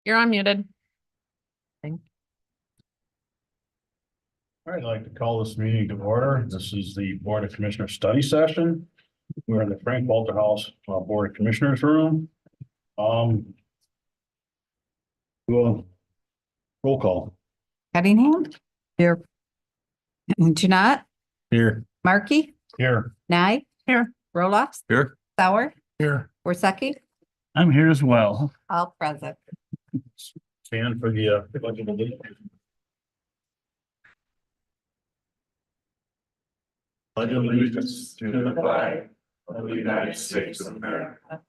You're unmuted. All right, I'd like to call this meeting to order. This is the Board of Commissioners study session. We're in the Frank Walter House Board of Commissioners room. Well, roll call. Cunningham. Here. Janat, Here. Markey, Here. Nye. Here. Roloffs. Here. Sauer, Here. Worsakki, I'm here as well. all present. Stand for the pledge of allegiance. Pledge of allegiance to the flag of the United States of America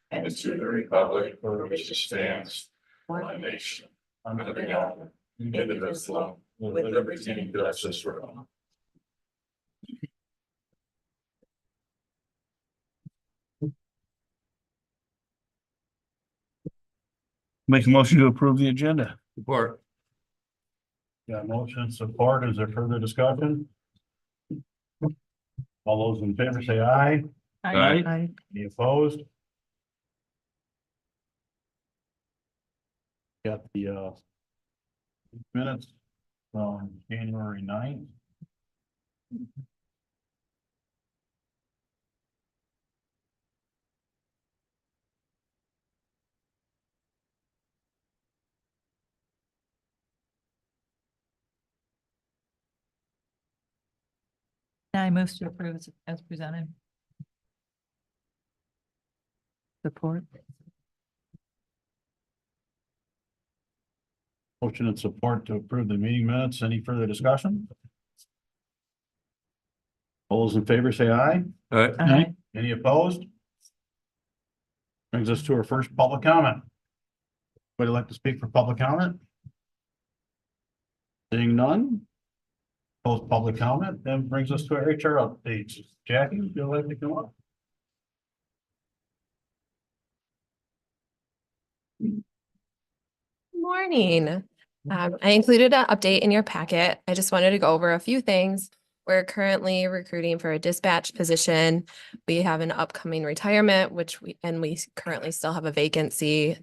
and to the republic for which it stands, one nation, under God, indivisible, with liberty and justice for all. Make a motion to approve the agenda. Support. Got motion and support. Is there further discussion? All those in favor say aye. Aye. Any opposed? Got the minutes from January 9th. I move to approve as presented. Support. Motion and support to approve the meeting minutes. Any further discussion? All those in favor say aye. Aye. Any opposed? Brings us to our first public comment. Would you like to speak for public comment? Seeing none. Close public comment, then brings us to our HR updates. Jackie, would you like to come up? Morning. I included an update in your packet. I just wanted to go over a few things. We're currently recruiting for a dispatch position. We have an upcoming retirement, we currently still have a vacancy.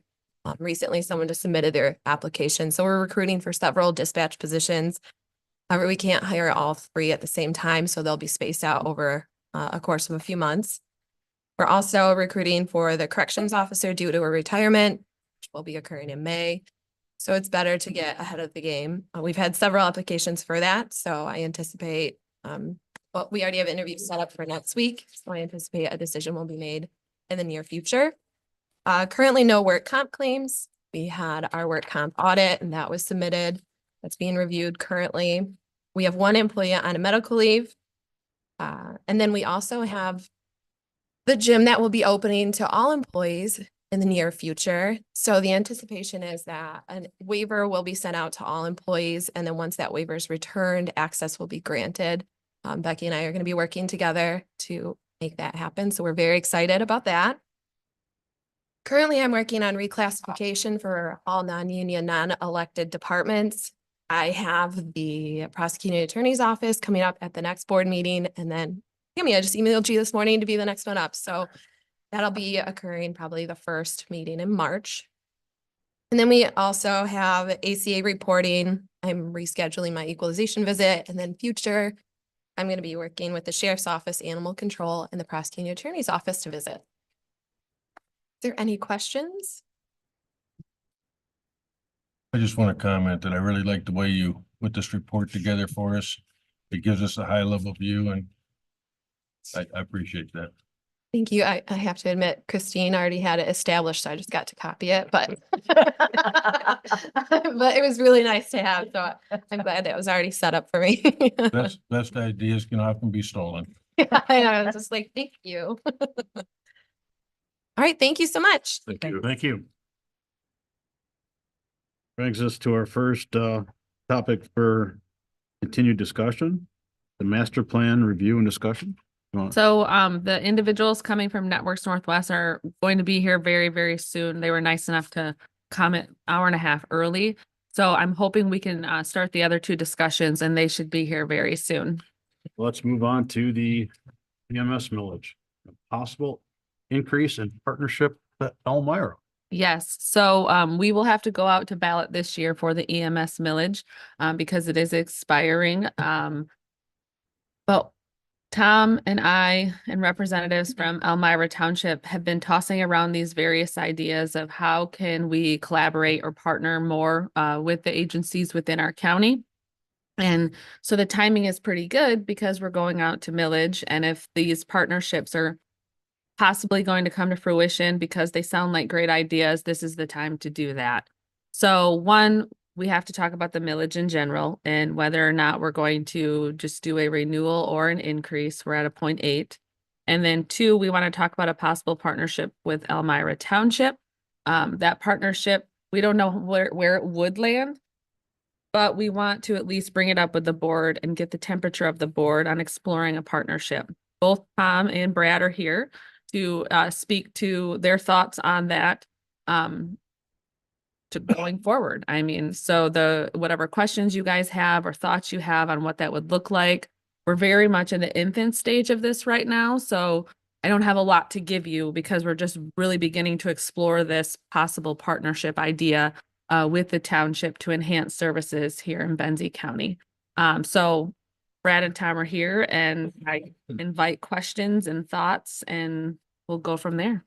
Recently, someone just submitted their application, so we're recruiting for several dispatch positions. However, we can't hire all three at the same time, so they'll be spaced out over a course of a few months. We're also recruiting for the corrections officer due to a retirement, which will be occurring in May. So it's better to get ahead of the game. We've had several applications for that, so I anticipate, well, we already have interviews set up for next week, so I anticipate a decision will be made in the near future. Currently no work comp claims. We had our work comp audit and that was submitted. That's being reviewed currently. We have one employee on a medical leave. And then we also have the gym that will be opening to all employees in the near future. So the anticipation is that a waiver will be sent out to all employees. And then once that waiver is returned, access will be granted. Becky and I are going to be working together to make that happen. So we're very excited about that. Currently, I'm working on reclassification for all non-union, non-elected departments. I have the prosecuting attorney's office coming up at the next board meeting. And then I just emailed you this morning to be the next one up. So that'll be occurring probably the first meeting in March. And then we also have ACA reporting. I'm rescheduling my equalization visit, and then future, I'm going to be working with the sheriff's office, animal control, and the prosecuting attorney's office to visit. Is there any questions? I just want to comment that I really like the way you put this report together for us. It gives us a high level view and I appreciate that. Thank you. I have to admit, Christine already had it established, so I just got to copy it, but but it was really nice to have, so I'm glad that was already set up for me. Best ideas can often be stolen. I know, I was just like, thank you. All right, thank you so much. Thank you. Thank you. Brings us to our first topic for continued discussion, the master plan review and discussion. So the individuals coming from Networks Northwest are going to be here very, very soon. They were nice enough to comment hour and a half early. So I'm hoping we can start the other two discussions and they should be here very soon. Let's move on to the EMS millage, a possible increase in partnership at Elmira. Yes, so we will have to go out to ballot this year for the EMS millage because it is expiring. But Tom and I and representatives from Elmira Township have been tossing around these various ideas of how can we collaborate or partner more with the agencies within our county. And so the timing is pretty good because we're going out to millage, and if these partnerships are possibly going to come to fruition because they sound like great ideas, this is the time to do that. So one, we have to talk about the millage in general and whether or not we're going to just do a renewal or an increase. We're at a 0.8. And then two, we want to talk about a possible partnership with Elmira Township. That partnership, we don't know where it would land, but we want to at least bring it up with the board and get the temperature of the board on exploring a partnership. Both Tom and Brad are here to speak to their thoughts on that to going forward. I mean, so whatever questions you guys have or thoughts you have on what that would look like, we're very much in the infant stage of this right now. So I don't have a lot to give you because we're just really beginning to explore this possible partnership idea with the township to enhance services here in Benzie County. So Brad and Tom are here and I invite questions and thoughts and we'll go from there.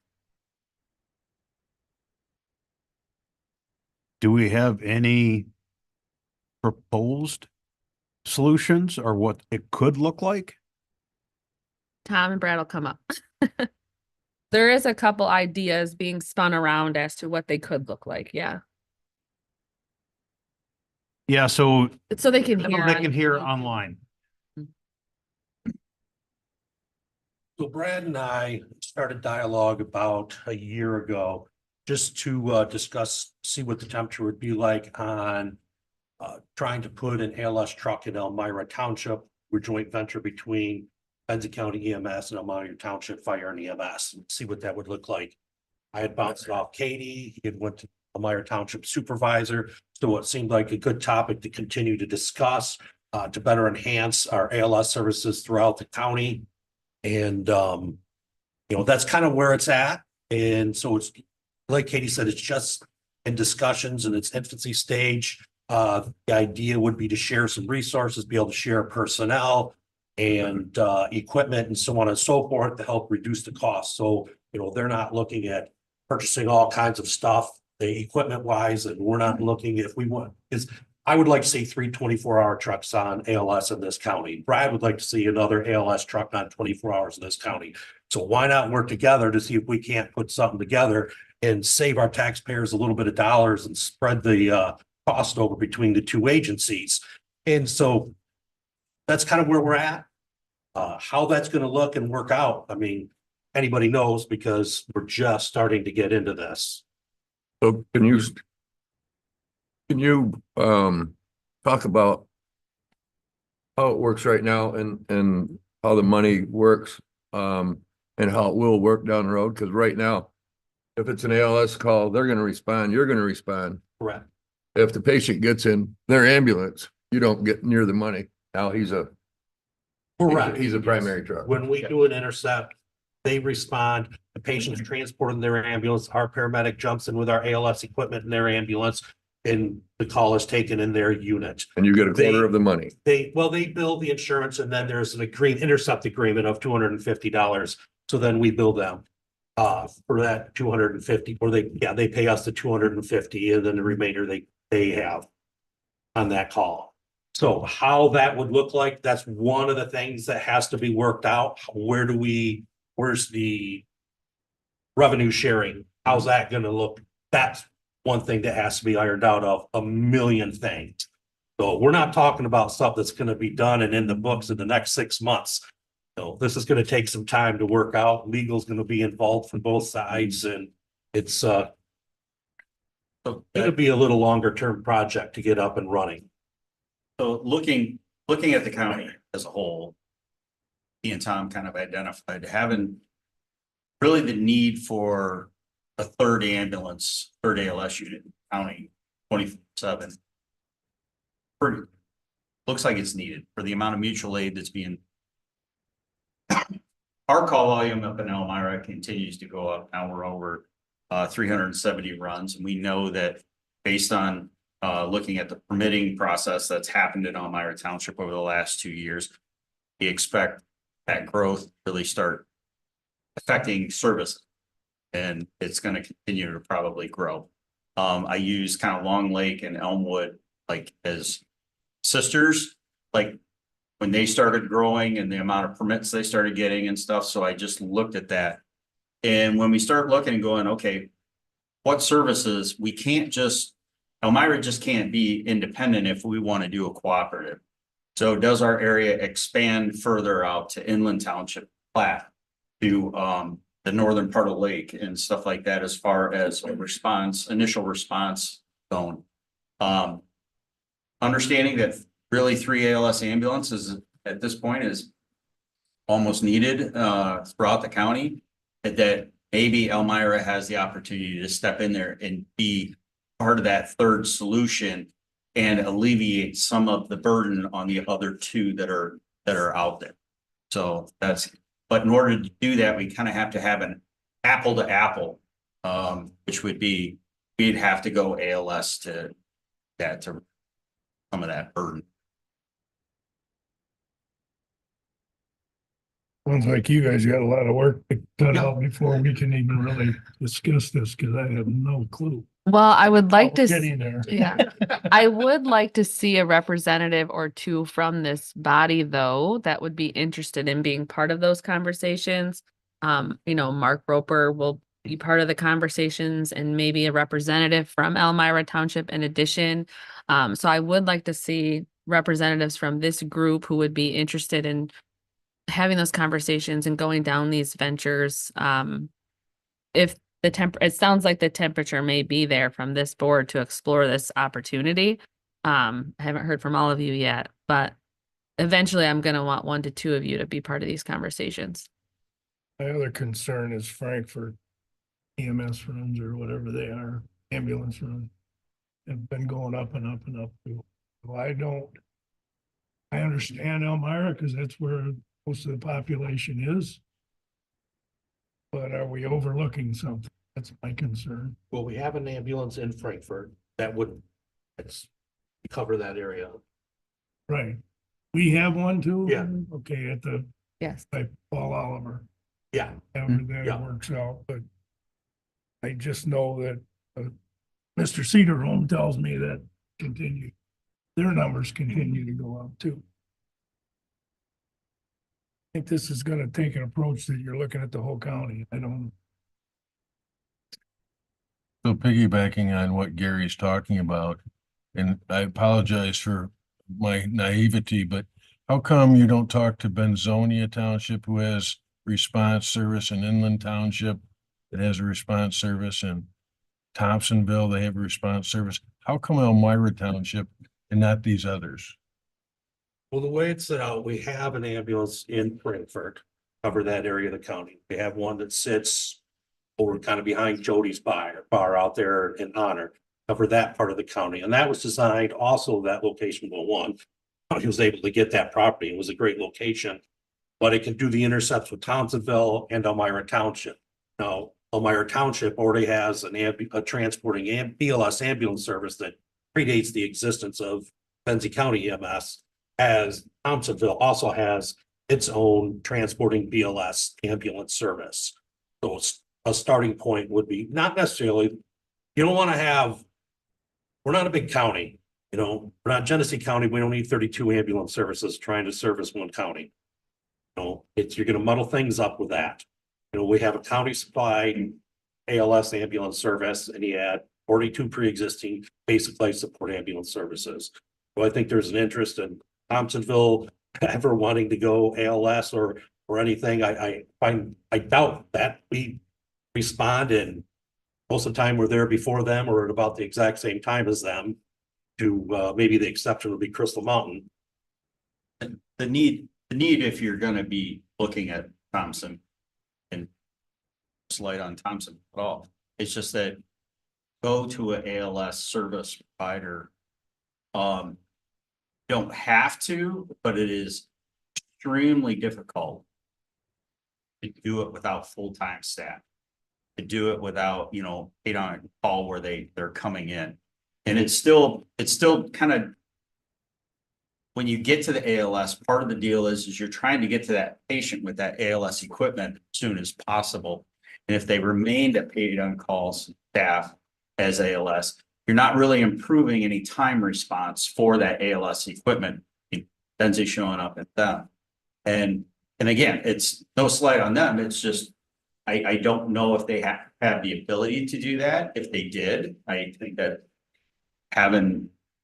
Do we have any proposed solutions or what it could look like? Tom and Brad will come up. There is a couple ideas being spun around as to what they could look like. Yeah. Yeah, so So they can they hear. can hear online. So Brad and I started dialogue about a year ago, just to discuss, see what the temperature would be like on trying to put an ALS truck in Elmira Township. We're joint venture between Benzie County EMS and Elmira Township Fire and EMS, and see what that would look like. I had bounced it off Katie. He had went to Elmira Township supervisor. So it seemed like a good topic to continue to discuss to better enhance our ALS services throughout the county. And, that's kind of where it's at. And so it's, like Katie said, it's just in discussions in its infancy stage. The idea would be to share some resources, be able to share personnel and equipment and so on and so forth to help reduce the cost. So, they're not looking at purchasing all kinds of stuff, the equipment wise, and we're not looking if we want, I would like to see 3 24-hour trucks on ALS in this county. Brad would like to see another ALS truck on 24 hours in this county. So why not work together to see if we can't put something together and save our taxpayers a little bit of dollars and spread the cost over between the two agencies. And so that's kind of where we're at. How that's going to look and work out, I mean, anybody knows because we're just starting to get into this. So can you talk about how it works right now and how the money works and how it will work down the road? Because right now, if it's an ALS call, they're going to respond. You're going to respond. Correct. If the patient gets in their ambulance, you don't get near the money. Now he's a primary truck. When we do an intercept, they respond, the patient's transported in their ambulance, our paramedic jumps in with our ALS equipment in their ambulance, and the call is taken in their unit. And you get a quarter of the money. They bill the insurance, and then there's an intercept agreement of $250. So then we bill them for that 250, or they pay us the 250, and then the remainder they have on that call. So how that would look like, that's one of the things that has to be worked out. Where's the revenue sharing? How's that gonna look? That's one thing that has to be ironed out of a million things. So we're not talking about stuff that's gonna be done and in the books in the next 6 months. So this is gonna take some time to work out. Legal's gonna be involved from both sides, and it's gonna be a little longer term project to get up and running. So looking at the county as a whole, he and Tom kind of identified having really the need for a third ALS unit in the county 24/7. Looks like it's needed for the amount of mutual aid that's being. Our call volume up in Elmira continues to go up. Now we're over 370 runs. And we know that based on looking at the permitting process that's happened in Elmira Township over the last 2 years, we expect that growth to really start affecting service. And it's going to continue to probably grow. I use kind of Long Lake and Elmwood like as sisters, like when they started growing and the amount of permits they started getting and stuff. So I just looked at that. And when we start looking and going, okay, what services, we can't just, Elmira just can't be independent if we want to do a cooperative. So does our area expand further out to Inland Township, Platte, to the northern part of Lake and stuff like that, as far as a response, initial response zone? Understanding that really 3 ALS ambulances at this point is almost needed throughout the county, that maybe Elmira has the opportunity to step in there and be part of that third solution and alleviate some of the burden on the other 2 that are out there. So but in order to do that, we kind of have to have an apple to apple, which would be, we'd have to go ALS to some of that burden. Sounds like you guys got a lot of work to cut out before we can even really discuss this, because I have no clue. Well, I would like to. Getting there. Yeah. I would like to see a representative or 2 from this body, though, that would be interested in being part of those conversations. Mark Roper will be part of the conversations, and maybe a representative from Elmira Township in addition. So I would like to see representatives from this group who would be interested in having those conversations and going down these ventures. If it sounds like the temperature may be there from this board to explore this opportunity. I haven't heard from all of you yet, but eventually I'm going to want 1 to 2 of you to be part of these conversations. My other concern is Frankfurt EMS runs, or whatever they are, ambulance runs, have been going up and up and up too. So I understand Elmira because that's where most of the population is. But are we overlooking something? That's my concern. Well, we have an ambulance in Frankfurt that would, cover that area. Right. We have one too? Yeah. Okay, at the, Yes. by Paul Oliver. Yeah. However that Yeah. works out, but I just know that Mr. Cedarholm tells me that their numbers continue to go up too. I think this is gonna take an approach that you're looking at the whole county. So piggybacking on what Gary's talking about, and I apologize for my naivety, but how come you don't talk to Benzonia Township, who has response service, and Inland Township that has a response service, and Thompsonville, they have a response service? How come Elmira Township and not these others? Well, the way it's set out, we have an ambulance in Frankfurt, cover that area of the county. We have one that sits over kind of behind Jody's bar out there in Honor, cover that part of the county. And that was designed also, that location one. He was able to get that property. It was a great location, but it can do the intercepts with Thompsonville and Elmira Township. Now, Elmira Township already has a transporting BLS ambulance service that predates the existence of Benzie County EMS, as Thompsonville also has its own transporting BLS ambulance service. So a starting point would be not necessarily, you don't want to have, we're not a big county, we're not Genesee County. We don't need 32 ambulance services trying to service one county. You're going to muddle things up with that. We have a county supplied ALS ambulance service, and he had 42 pre-existing basic life support ambulance services. So I think there's an interest in Thompsonville ever wanting to go ALS or anything. I doubt that. We respond, and most of the time we're there before them or at about the exact same time as them. To maybe the exception would be Crystal Mountain. The need, if you're gonna be looking at Thompson and light on Thompson at all, it's just that go to an ALS service provider. Don't have to, but it is extremely difficult to do it without full-time staff. to do it without, paid on call where they're coming in. And it's still kind of, when you get to the ALS, part of the deal is you're trying to get to that patient with that ALS equipment as soon as possible. And if they remained at paid on call staff as ALS, you're not really improving any time response for that ALS equipment. Benzie showing up at them. And again, it's no slight on them. It's just, I don't know if they have the ability to do that. If they did, I think that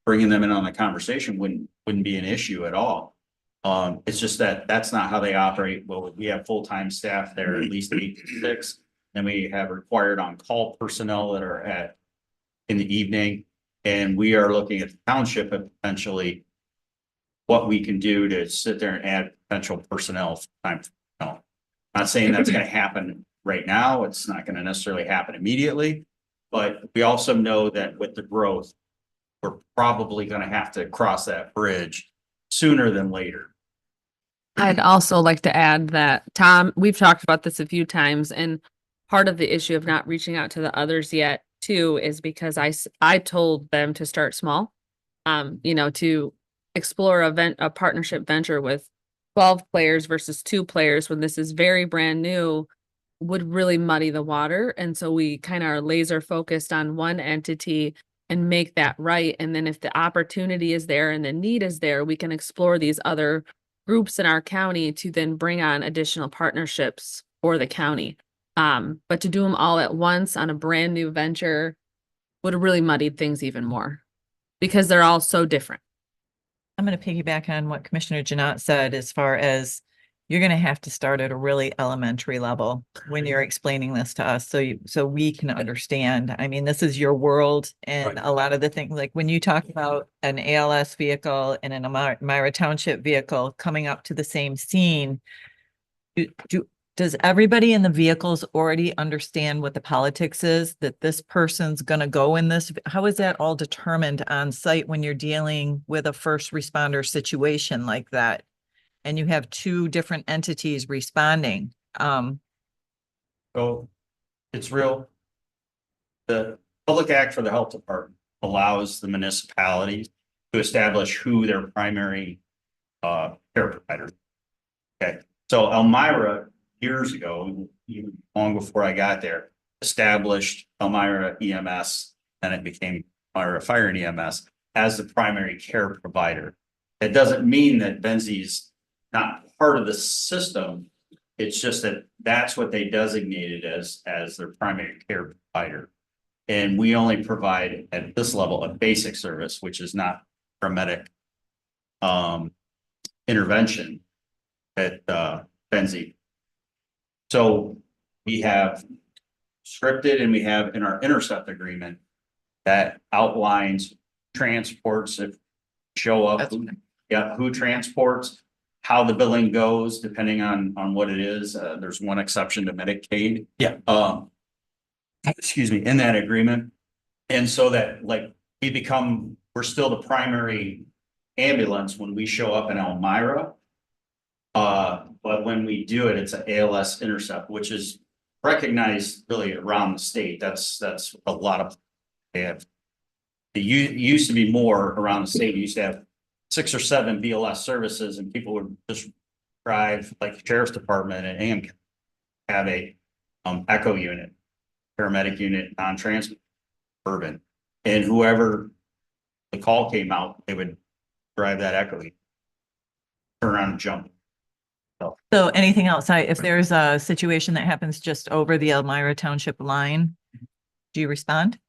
bringing them in on the conversation wouldn't be an issue at all. It's just that that's not how they operate. Well, we have full-time staff there, at least 8 to 6. Then we have required on-call personnel that are in the evening. And we are looking at the township and potentially what we can do to sit there and add potential personnel. Not saying that's going to happen right now. It's not going to necessarily happen immediately, but we also know that with the growth, we're probably going to have to cross that bridge sooner than later. I'd also like to add that, Tom, we've talked about this a few times, and part of the issue of not reaching out to the others yet too is because I told them to start small, to explore a partnership venture with 12 players versus 2 players when this is very brand new would really muddy the water. And so we kind of are laser focused on one entity and make that right. And then if the opportunity is there and the need is there, we can explore these other groups in our county to then bring on additional partnerships for the county. But to do them all at once on a brand new venture would have really muddied things even more because they're all so different. I'm going to piggyback on what Commissioner Janat said as far as you're going to have to start at a really elementary level when you're explaining this to us so we can understand. I mean, this is your world, and Right. a lot of the things, like when you talk about an ALS vehicle and an Elmira Township vehicle coming up to the same scene, does everybody in the vehicles already understand what the politics is, that this person's going to go in this? How is that all determined on site when you're dealing with a first responder situation like that? And you have 2 different entities responding. So it's real. The Public Act for the Health Department allows the municipalities to establish who their primary care provider. Okay, so Elmira years ago, even long before I got there, established Elmira EMS, and it became Elmira Fire and EMS as the primary care provider. It doesn't mean that Benzie's not part of the system. It's just that that's what they designated as their primary care provider. And we only provide at this level a basic service, which is not paramedic intervention at Benzie. So we have scripted and we have in our intercept agreement that outlines transports if show up, who transports, how the billing goes, depending on what it is. There's one exception to Medicaid. Yeah. Excuse me, in that agreement. And so that we're still the primary ambulance when we show up in Elmira. But when we do it, it's an ALS intercept, which is recognized really around the state. That's a lot of, it used to be more around the state. You used to have 6 or 7 BLS services, and people would just drive, like the sheriff's department and AM have a echo unit, paramedic unit, non-transit urban, and whoever the call came out, they would drive that echo unit, turn around and jump. So anything outside, if there's a situation that happens just over the Elmira Township line, do you respond?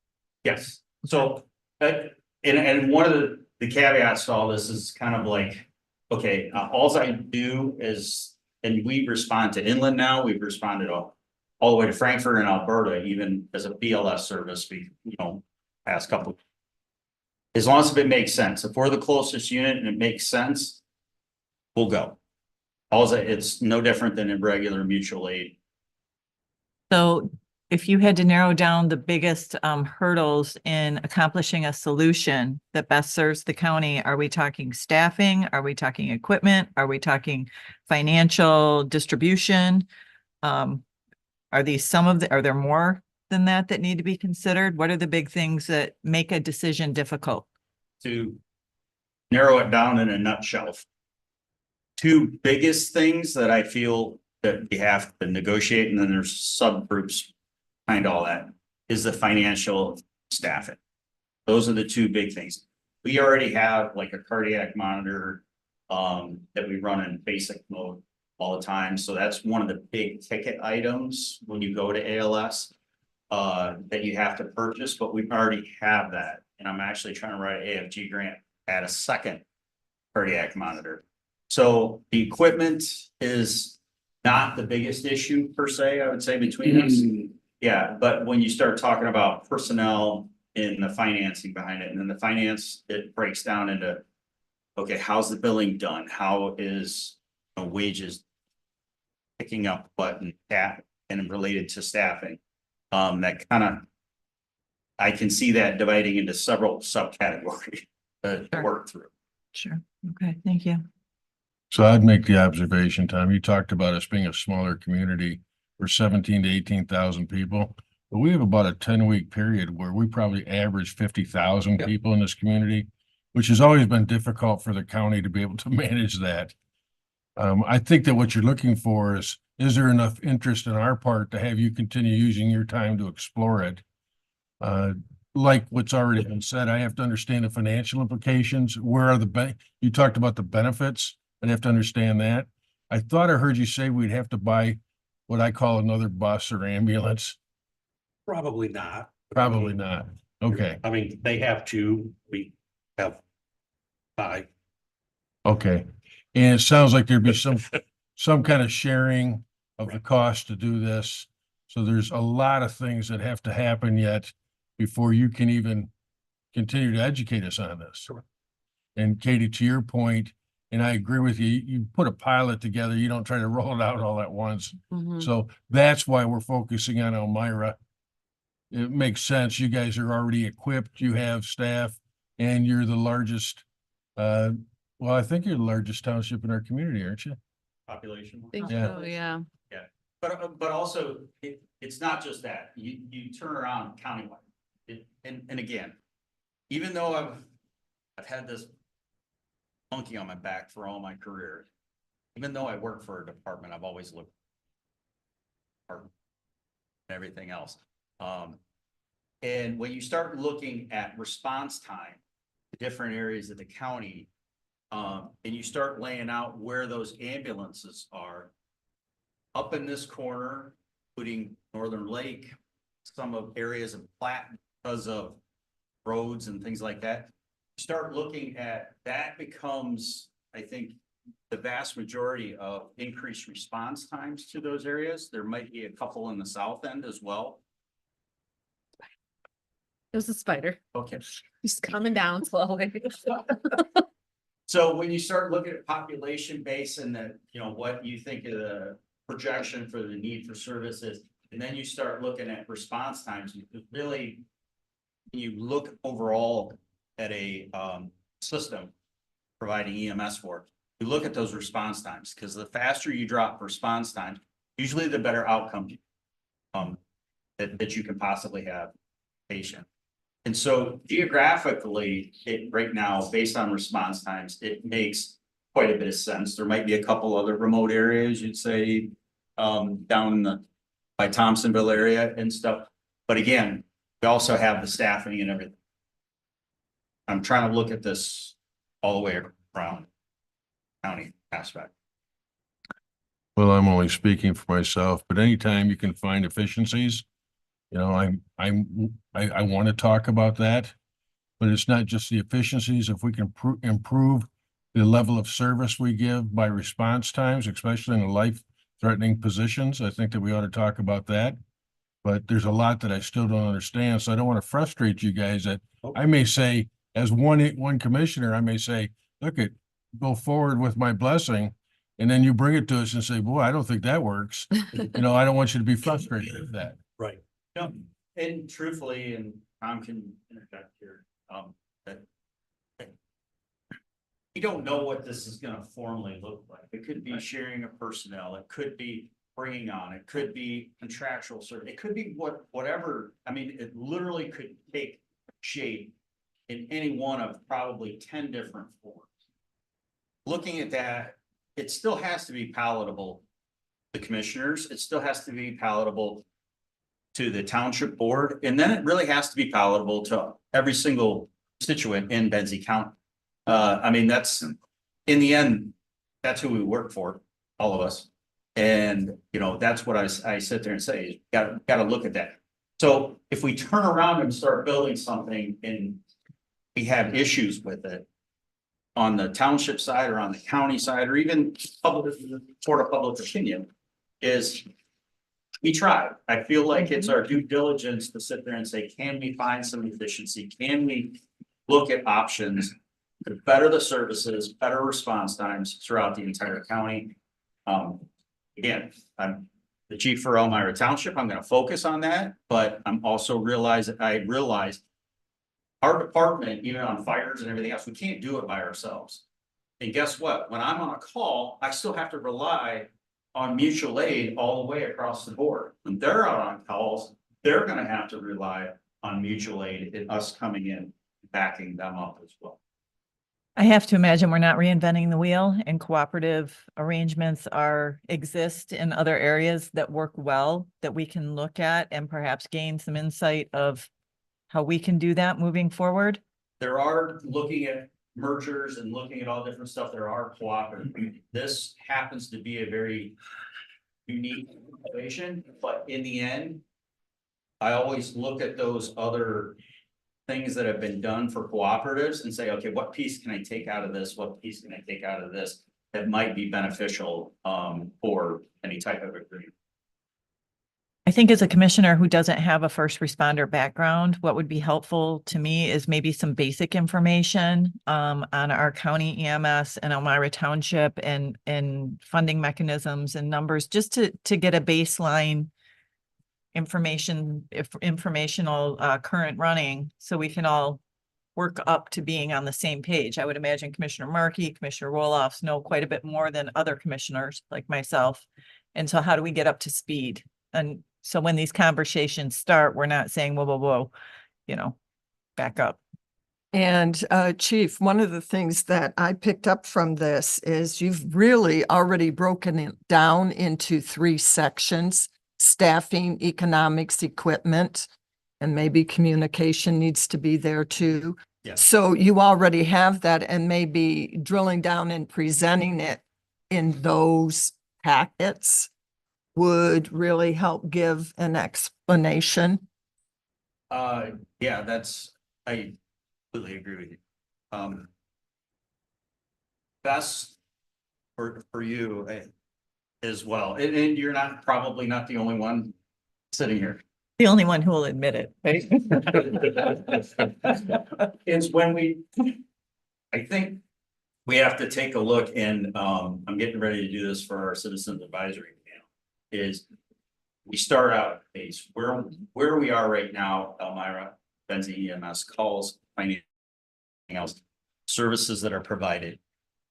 Yes, so and one of the caveats to all this is kind of like, okay, all I do is, and we respond to inland now, we've responded all the way to Frankfurt and Alberta, even as a BLS service, past couple. As long as it makes sense, if we're the closest unit and it makes sense, we'll go. It's no different than in regular mutual aid. So if you had to narrow down the biggest hurdles in accomplishing a solution that best serves the county, are we talking staffing? Are we talking equipment? Are we talking financial distribution? Are are there more than that need to be considered? What are the big things that make a decision difficult? To narrow it down in a nutshell. Two biggest things that I feel that we have to negotiate, and then there's subgroups behind all that, is the financial staffing. Those are the two big things. We already have like a cardiac monitor that we run in basic mode all the time. So that's one of the big ticket items when you go to ALS that you have to purchase, but we already have that. And I'm actually trying to write an AFG grant, add a second cardiac monitor. So the equipment is not the biggest issue per se, I would say, between us. Yeah, but when you start talking about personnel and the financing behind it, and then the finance, it breaks down into, okay, how's the billing done? How is wages picking up what and that and related to staffing? That kind of, I can see that dividing into several subcategories to Sure. work through. Sure. Okay, thank you. So I'd make the observation, Tom, you talked about us being a smaller community. We're 17 to 18,000 people, but we have about a 10-week period where we probably average 50,000 people in this community, which has always been difficult for the county to be able to manage that. I think that what you're looking for is there enough interest in our part to have you continue using your time to explore it? Like what's already been said, I have to understand the financial implications. Where are you talked about the benefits. I'd have to understand that. I thought I heard you say we'd have to buy what I call another bus or ambulance. Probably not. Probably not. Okay, I mean, they have two, we have five. okay. And it sounds like there'd be some kind of sharing of the cost to do this. So there's a lot of things that have to happen yet before you can even continue to educate us on this. Sure. And Katie, to your point, and I agree with you, you put a pilot together, you don't try to roll it out all at once. Mhm. So that's why we're focusing on Elmira. It makes sense. You guys are already equipped, you have staff, and you're the largest, well, I think you're the largest township in our community, aren't you? Population. Think Yeah. so, yeah. But also, it's not just that, you turn around countywide. And again, even though I've had this monkey on my back for all my career, even though I work for a department, I've always looked for everything else. And when you start looking at response time to different areas of the county, and you start laying out where those ambulances are, up in this corner, including Northern Lake, some of areas of Platte because of roads and things like that. Start looking at that becomes, I think, the vast majority of increased response times to those areas. There might be a couple in the south end as well. It was a spider. Okay. Just coming down slowly. So when you start looking at population base and the, what you think of the projection for the need for services, and then you start looking at response times, really, you look overall at a system providing EMS for, you look at those response times, because the faster you drop response time, usually the better outcome that you can possibly have patient. And so geographically, right now, based on response times, it makes quite a bit of sense. There might be a couple other remote areas, you'd say, down by Thompsonville area and stuff. But again, we also have the staffing and everything. I'm trying to look at this all the way around county aspect. Well, I'm only speaking for myself, but anytime you can find efficiencies, I want to talk about that, but it's not just the efficiencies. If we can improve the level of service we give by response times, especially in the life-threatening positions, I think that we ought to talk about that. But there's a lot that I still don't understand, so I don't want to frustrate you guys. That I may say, as one commissioner, I may say, look, go forward with my blessing, and then you bring it to us and say, boy, I don't think that works. I don't want you to be frustrated with that. Right. No, and truthfully, and Tom can interject here, that you don't know what this is gonna formally look like. It could be sharing of personnel, it could be bringing on. It could be contractual service. It could be whatever. I mean, it literally could take shape in any one of probably 10 different forms. Looking at that, it still has to be palatable to commissioners. It still has to be palatable to the township board, and then it really has to be palatable to every single constituent in Benzie County. I mean, that's, in the end, that's who we work for, all of us. And, you know, that's what I sit there and say, gotta look at that. So if we turn around and start building something and we have issues with it on the township side or on the county side, or even public, Board of Public Opinion, is we try. I feel like it's our due diligence to sit there and say, can we find some efficiency? Can we look at options to better the services, better response times throughout the entire county? Again, I'm the chief for Elmira Township. I'm going to focus on that, but I'm also realize our department, even on fires and everything else, we can't do it by ourselves. And guess what? When I'm on a call, I still have to rely on mutual aid all the way across the board. When they're out on calls, they're going to have to rely on mutual aid and us coming in, backing them up as well. I have to imagine we're not reinventing the wheel, and cooperative arrangements exist in other areas that work well, that we can look at and perhaps gain some insight of how we can do that moving forward. There are, looking at mergers and looking at all different stuff, there are cooperative. This happens to be a very unique situation, but in the end, I always look at those other things that have been done for cooperatives and say, okay, what piece can I take out of this? What piece can I take out of this that might be beneficial for any type of agreement? I think as a commissioner who doesn't have a first responder background, what would be helpful to me is maybe some basic information on our county EMS and Elmira Township and funding mechanisms and numbers, just to get a baseline informational current running, so we can all work up to being on the same page. I would imagine Commissioner Markey, Commissioner Wolofs know quite a bit more than other commissioners like myself. And so how do we get up to speed? And so when these conversations start, we're not saying, whoa, whoa, whoa, you know, back up. And Chief, one of the things that I picked up from this is you've really already broken it down into 3 sections: staffing, economics, equipment, and maybe communication needs to be there too. Yes. So you already have that, and maybe drilling down and presenting it in those packets would really help give an explanation. Yeah, I completely agree with you. Best for you as well, and you're probably not the only one sitting here. The only one who will admit it, right? Is when I think we have to take a look, and I'm getting ready to do this for our Citizens Advisory Panel, is we start out at base where we are right now. Elmira, Benzie EMS calls, anything else, services that are provided.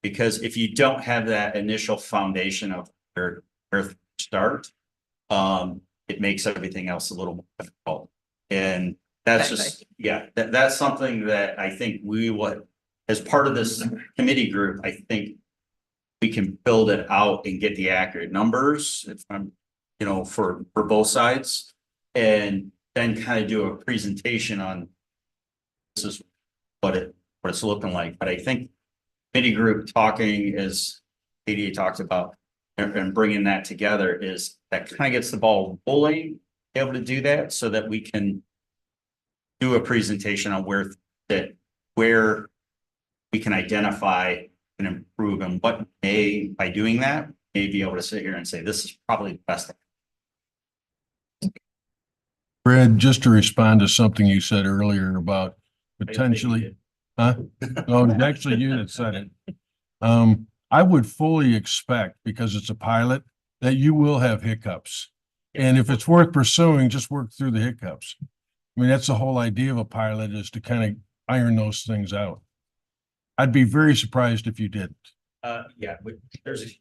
Because if you don't have that initial foundation of where to start, it makes everything else a little more difficult. And that's just, yeah, that's something that I think we would, as part of this committee group, I think we can build it out and get the accurate numbers, if I'm, you know, for both sides, and then kind of do a presentation on this is what it's looking like. But I think committee group talking, as ADA talked about, and bringing that together, is that kind of gets the ball rolling, able to do that, so that we can do a presentation on where we can identify and improve, and what by doing that, may be able to sit here and say, this is probably the best. Brad, just to respond to something you said earlier about potentially, huh? No, it's actually you that said it. I would fully expect, because it's a pilot, that you will have hiccups. And if it's worth pursuing, just work through the hiccups. I mean, that's the whole idea of a pilot, is to kind of iron those things out. I'd be very surprised if you didn't. Yeah, there's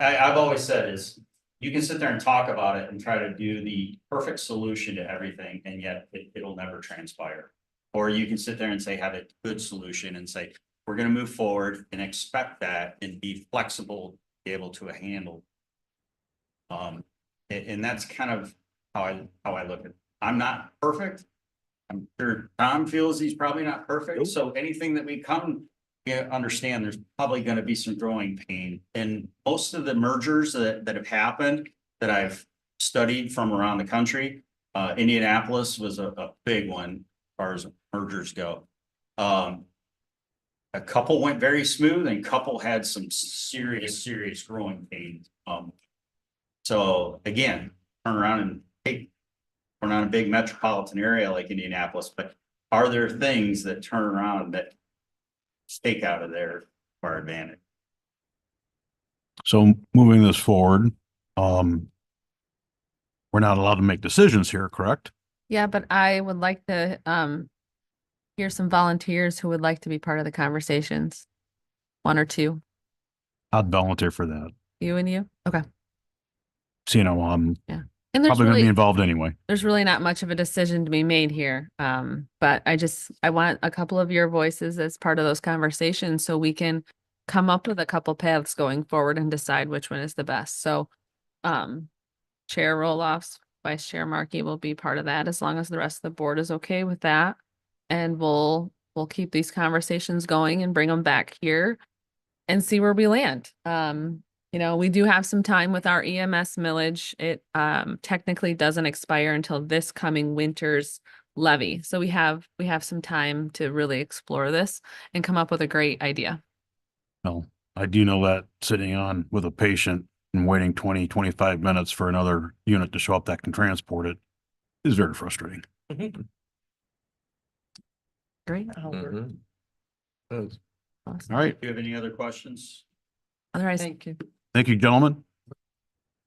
I've always said is, you can sit there and talk about it and try to do the perfect solution to everything, and yet it'll never transpire. Or you can sit there and say, have a good solution and say, we're gonna move forward and expect that and be flexible, be able to handle. And that's kind of how I look at it. I'm not perfect. I'm sure Tom feels he's probably not perfect, so anything that we come, understand there's probably gonna be some growing pain. And most of the mergers that have happened, that I've studied from around the country, Indianapolis was a big one as far as mergers go. A couple went very smooth and a couple had some serious growing pains. So again, turn around and take, we're not a big metropolitan area like Indianapolis, but are there things that turn around that take out of there for our advantage? So moving this forward, we're not allowed to make decisions here, correct? Yeah, but I would like to hear some volunteers who would like to be part of the conversations. One or two, I'd volunteer for that. you and you. Okay. So, you know, I'm And there's probably gonna be really, involved anyway. there's really not much of a decision to be made here. But I want a couple of your voices as part of those conversations so we can come up with a couple paths going forward and decide which one is the best. So, Chair Roloffs, Vice Chair Markey will be part of that as long as the rest of the board is okay with that. And we'll keep these conversations going and bring them back here and see where we land. You know, we do have some time with our EMS millage. It technically doesn't expire until this coming winter's levy. So we have some time to really explore this and come up with a great idea. No, I do know that sitting on with a patient and waiting 20-25 minutes for another unit to show up that can transport it is very frustrating. Great. Mhm. Does. Awesome. All right. Do you have any other questions? Otherwise, Thank you. Thank you, gentlemen.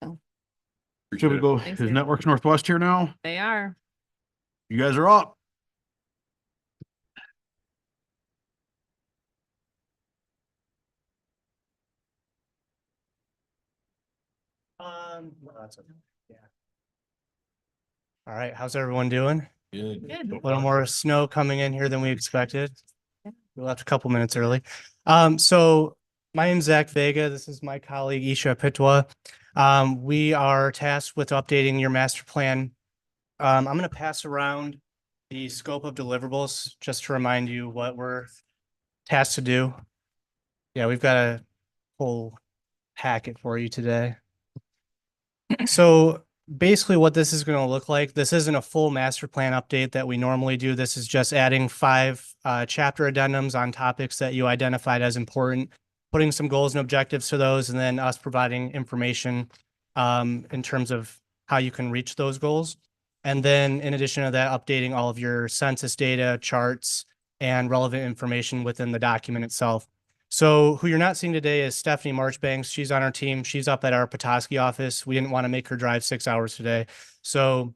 Oh. Should we go, Thanks, is Dan. Networks Northwest here now? they are. You guys are up. That's okay. Yeah. All right, how's everyone doing? Good. Good. A little more snow coming in here than we expected. We left a couple minutes early. So my name's Zach Vega. This is my colleague Isha Pitwa. We are tasked with updating your master plan. I'm going to pass around the scope of deliverables just to remind you what we're tasked to do. Yeah, we've got a whole packet for you today. So basically what this is going to look like, this isn't a full master plan update that we normally do. This is just adding 5 chapter addendums on topics that you identified as important, putting some goals and objectives to those, and then us providing information in terms of how you can reach those goals. And then in addition to that, updating all of your census data, charts, and relevant information within the document itself. So who you're not seeing today is Stephanie Marchbanks. She's on our team. She's up at our Petoskey office. We didn't want to make her drive 6 hours today. So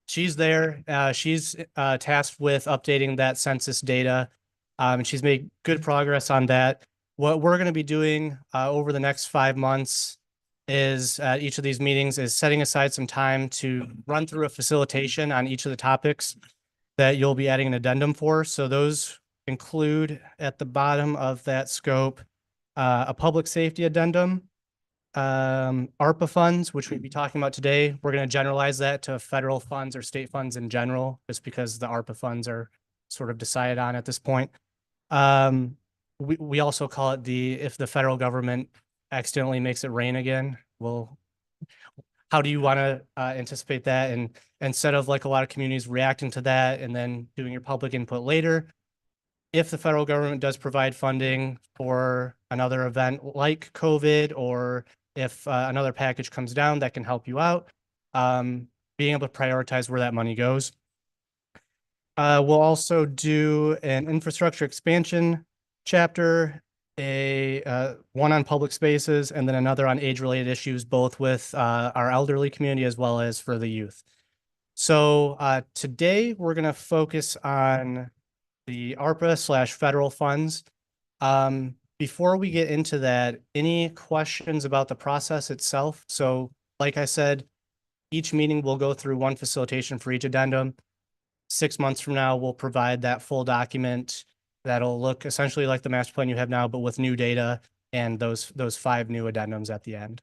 she's there. She's tasked with updating that census data. And she's made good progress on that. What we're going to be doing over the next 5 months is at each of these meetings is setting aside some time to run through a facilitation on each of the topics that you'll be adding an addendum for. So those include at the bottom of that scope, a public safety addendum, ARPA funds, which we'll be talking about today. We're going to generalize that to federal funds or state funds in general, just because the ARPA funds are sort of decided on at this point. We also call it if the federal government accidentally makes it rain again. Well, how do you want to anticipate that? And instead of like a lot of communities reacting to that and then doing your public input later, if the federal government does provide funding for another event like COVID, or if another package comes down that can help you out, being able to prioritize where that money goes. We'll also do an infrastructure expansion chapter, one on public spaces, and then another on age-related issues, both with our elderly community as well as for the youth. So today we're going to focus on the ARPA / federal funds. before we get into that, any questions about the process itself? So like I said, each meeting will go through one facilitation for each addendum. 6 months from now, we'll provide that full document that'll look essentially like the master plan you have now, but with new data and those 5 new addendums at the end.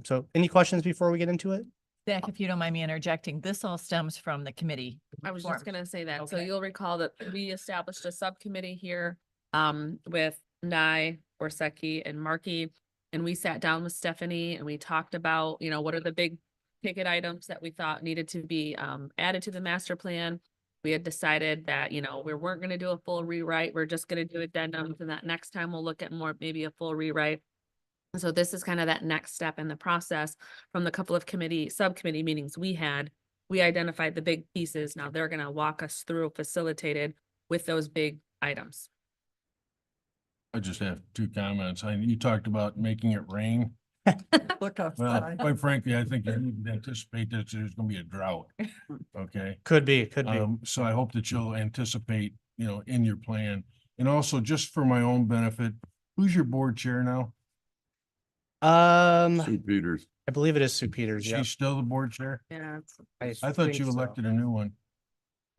So any questions before we get into it? Zach, if you don't mind me interjecting, this all stems from the committee. I was just formed. gonna say that. So Okay. you'll recall that we established a subcommittee here with Nye, Orsecki and Markey. And we sat down with Stephanie and we talked about, you know, what are the big ticket items that we thought needed to be added to the master plan. We had decided that, you know, we weren't gonna do a full rewrite. We're just gonna do addendums, and that next time we'll look at more, maybe a full rewrite. And so this is kind of that next step in the process from the couple of subcommittee meetings we had. We identified the big pieces. Now they're gonna walk us through, facilitated with those big items. I just have 2 comments. You talked about making it rain. Look Well, outside. quite frankly, I think you need to anticipate that there's gonna be a drought. Okay? Could be. So I hope that you'll anticipate, you know, in your plan. And also, just for my own benefit, who's your board chair now? Sue Peters. I believe it is Sue Peters. Yeah. She's still the board chair? Yeah. I thought you elected a new one.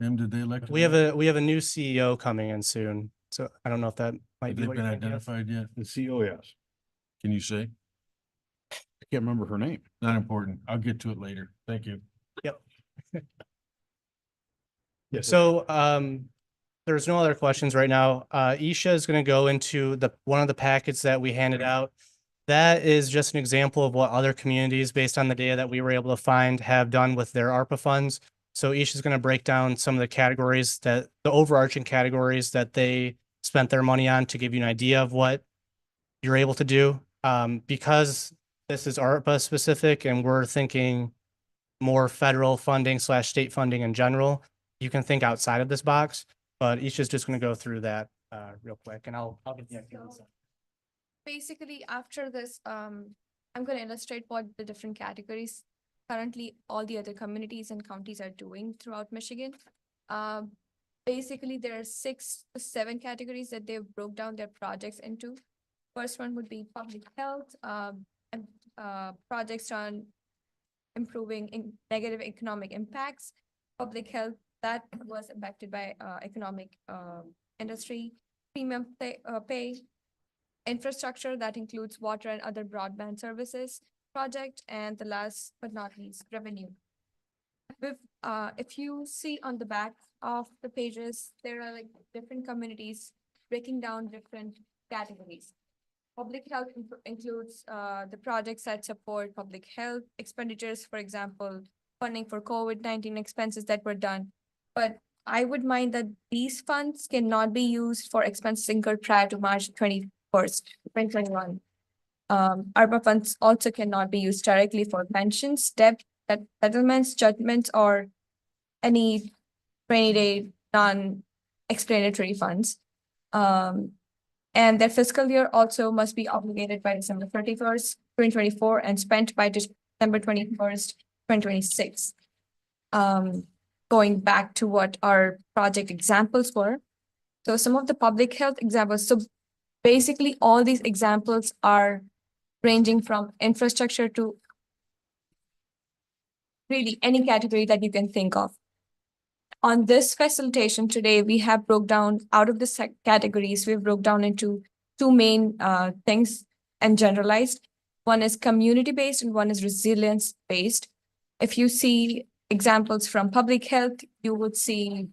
Tim, did they elect? We have a new CEO coming in soon. So I don't know if that might Have be they what been you're thinking of. identified yet? The CO, yes. Can you say? I can't remember her name. Not important. I'll get to it later. Thank you. Yes. So there's no other questions right now. Isha is going to go into one of the packets that we handed out. That is just an example of what other communities, based on the data that we were able to find, have done with their ARPA funds. So Isha is going to break down some of the categories, the overarching categories that they spent their money on, to give you an idea of what you're able to do. Because this is ARPA specific and we're thinking more federal funding / state funding in general, you can think outside of this box, but Isha's just going to go through that real quick, and I'll get the activities. Basically, after this, I'm going to illustrate what the different categories currently all the other communities and counties are doing throughout Michigan. Basically, there are 6 to 7 categories that they've broke down their projects into. First one would be public health, and projects on improving negative economic impacts. Public health that was impacted by economic industry, premium pay, infrastructure that includes water and other broadband services project, and the last but not least, revenue. If you see on the back of the pages, there are like different communities breaking down different categories. Public health includes the projects that support public health expenditures, for example, funding for COVID-19 expenses that were done. But I would mind that these funds cannot be used for expenses incurred prior to March 21st, 2021. ARPA funds also cannot be used directly for pensions, debt, settlements, judgments, or any rainy-day non-explanatory funds. And their fiscal year also must be obligated by December 31st, 2024, and spent by December 21st, 2026. Going back to what our project examples were. So some of the public health examples. So basically, all these examples are ranging from infrastructure to really any category that you can think of. On this facilitation today, we have broke down out of the categories, we've broke down into 2 main things and generalized. One is community-based and one is resilience-based. If you see examples from public health, you would see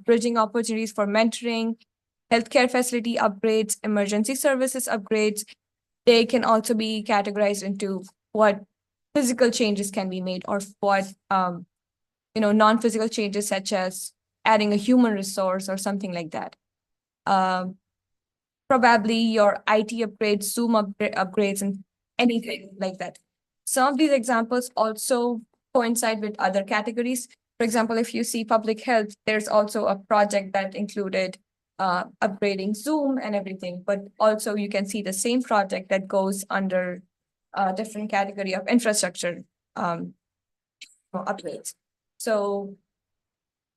bridging opportunities for mentoring, healthcare facility upgrades, emergency services upgrades. They can also be categorized into what physical changes can be made, or what non-physical changes such as adding a human resource or something like that. Probably your IT upgrades, Zoom upgrades, and anything like that. Some of these examples also coincide with other categories. For example, if you see public health, there's also a project that included upgrading Zoom and everything, but also you can see the same project that goes under a different category of infrastructure upgrades. So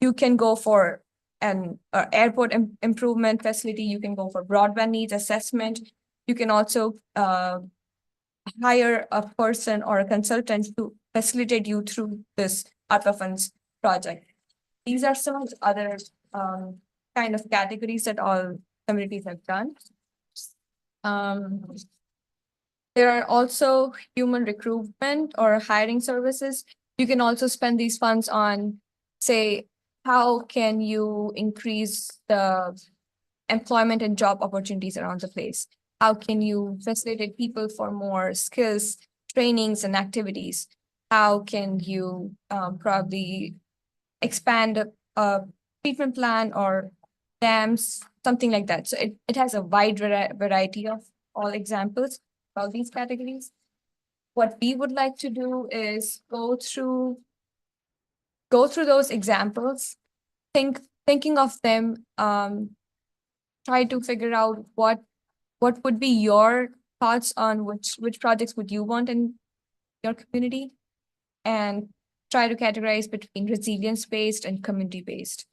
you can go for an airport improvement facility, you can go for broadband needs assessment, You can also hire a person or a consultant to facilitate you through this ARPA funds project. These are some of the other kind of categories that all communities have done. There are also human recruitment or hiring services. You can also spend these funds on, say, how can you increase the employment and job opportunities around the place? How can you facilitate people for more skills, trainings, and activities? How can you probably expand a treatment plan or dams, something like that. So it has a wide variety of all examples, all these categories. What we would like to do is go through those examples, thinking of them, try to figure out what would be your thoughts on which projects would you want in your community, and try to categorize between resilience-based and community-based.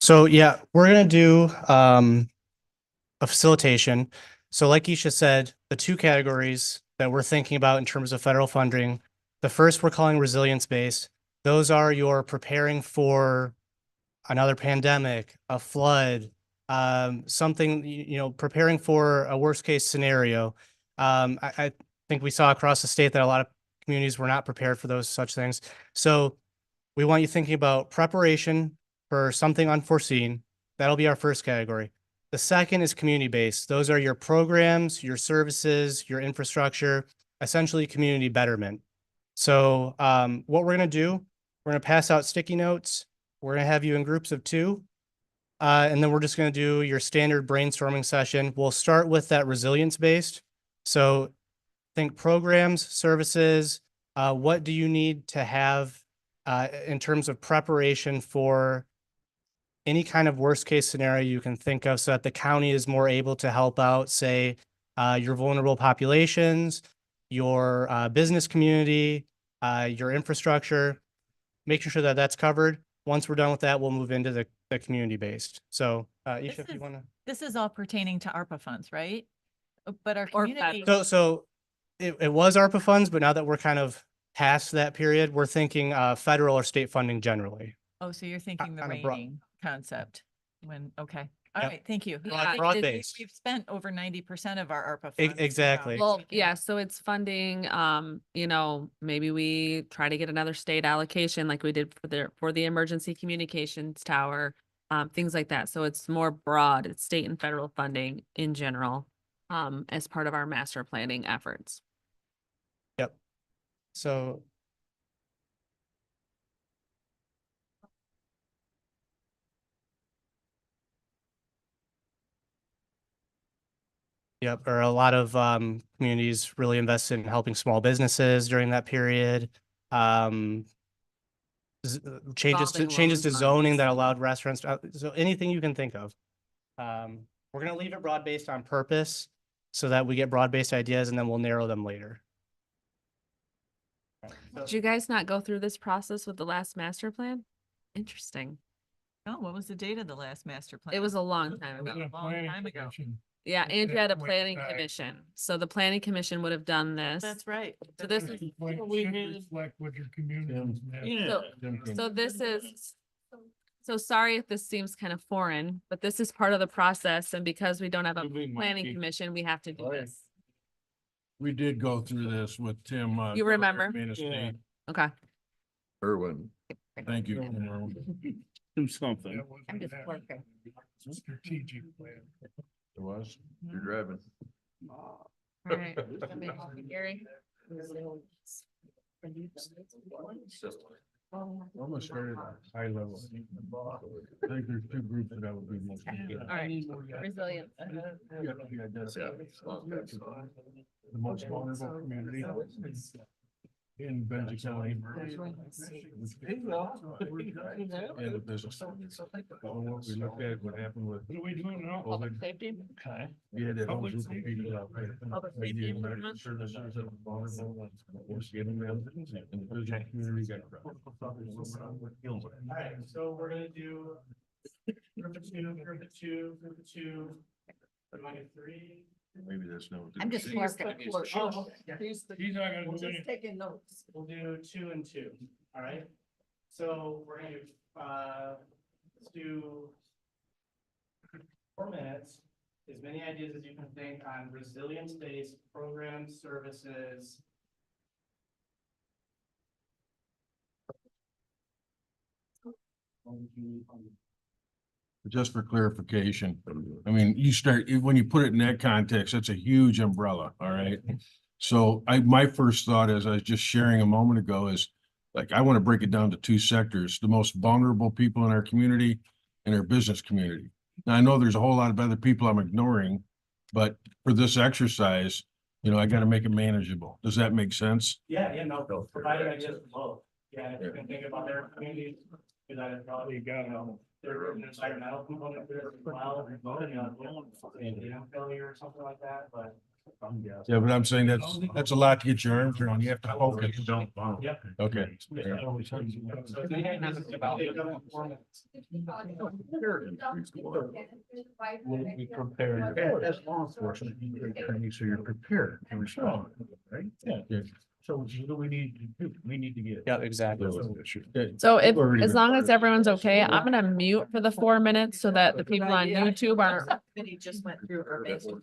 So yeah, we're gonna do a facilitation. So like Isha said, the two categories that we're thinking about in terms of federal funding, the first we're calling resilience-based. Those are your preparing for another pandemic, a flood, something, preparing for a worst case scenario. I think we saw across the state that a lot of communities were not prepared for those such things. So we want you thinking about preparation for something unforeseen. That'll be our first category. The second is community-based. Those are your programs, your services, your infrastructure, essentially community betterment. So what we're going to do, we're going to pass out sticky notes. We're going to have you in groups of 2. And then we're just going to do your standard brainstorming session. We'll start with that resilience-based. So think programs, services, what do you need to have in terms of preparation for any kind of worst case scenario you can think of so that the county is more able to help out, say, your vulnerable populations, your business community, your infrastructure, making sure that that's covered. Once we're done with that, we'll move into the community-based. So, Isha, if you want to. This is all pertaining to ARPA funds, right? But our Or community. So it was ARPA funds, but now that we're kind of past that period, we're thinking federal or state funding generally. Oh, so you're thinking the on a broad- rating concept okay. All Yep. right, thank you. Yeah, I think broad that based. We've spent over 90% of our ARPA funds. Exactly. Well, yeah, so it's funding, maybe we try to get another state allocation like we did for the emergency communications tower, things like that. So it's more broad, it's state and federal funding in general, as part of our master planning efforts. Yep. So. Yep, or a lot of communities really invested in helping small businesses during that period. Changes to Revolving loan zoning that funds. allowed restaurants, so anything you can think of. We're gonna leave it broad-based on purpose so that we get broad-based ideas and then we'll narrow them later. Did you guys not go through this process with the last master plan? Interesting. Oh, what was the date of the last master plan? It was a long time Was ago. it a long planning time ago. commission? Yeah, It- Andrew had a it went planning back. commission. So the planning commission would have done this. That's right. So this Should is, reflect what your community is. so this is, so sorry if this seems kind of foreign, but this is part of the process. And because we don't have a planning commission, we have to do Right. this. We did go through this with Tim. You remember? Main Estate. Okay. Irwin. Thank you. Do something. That wasn't that. It's a strategic plan. It was. You're driving. All right. Gary. Almost started at high level. I think there's 2 groups that would be most. All right. Resilience. The most vulnerable community in Benzie County. And the business. What we looked at, what happened with. What are we doing now? Public safety. Okay. Yeah, that whole group of people out there. Public They safety did medical improvement. services that were vulnerable, was getting them, and the business community got. So we're gonna do Maybe that's not. what they're I'm just saying. working. He's not gonna do anything. taking notes. We'll do 2 and 2, all right? So we're gonna, let's do 4 minutes, as many ideas as you can think on resilience-based programs, services. Just for clarification, I mean, you start, when you put it in that context, that's a huge umbrella, all right? So my first thought, as I was just sharing a moment ago, is like, I want to break it down to 2 sectors, the most vulnerable people in our community and our business community. Now, I know there's a whole lot of other people I'm ignoring, but for this exercise, you know, I got to make it manageable. Does that make sense? Yeah, no, providing ideas for both. Yeah, if you can think about their community, because I probably their environmental component there as well, failure or something like that, but. Yeah, but I'm saying that's a lot to get your arms around. You have to focus. Yep. Okay. So it's many ideas about the performance. We'll be prepared. As law enforcement, you're training, so you're prepared to respond, right? Yeah. So what do we need to do? We need to get. Yeah, exactly. So if, Already as been- long as everyone's okay, I'm gonna mute for the 4 minutes so that the people on YouTube aren't He just went through her basic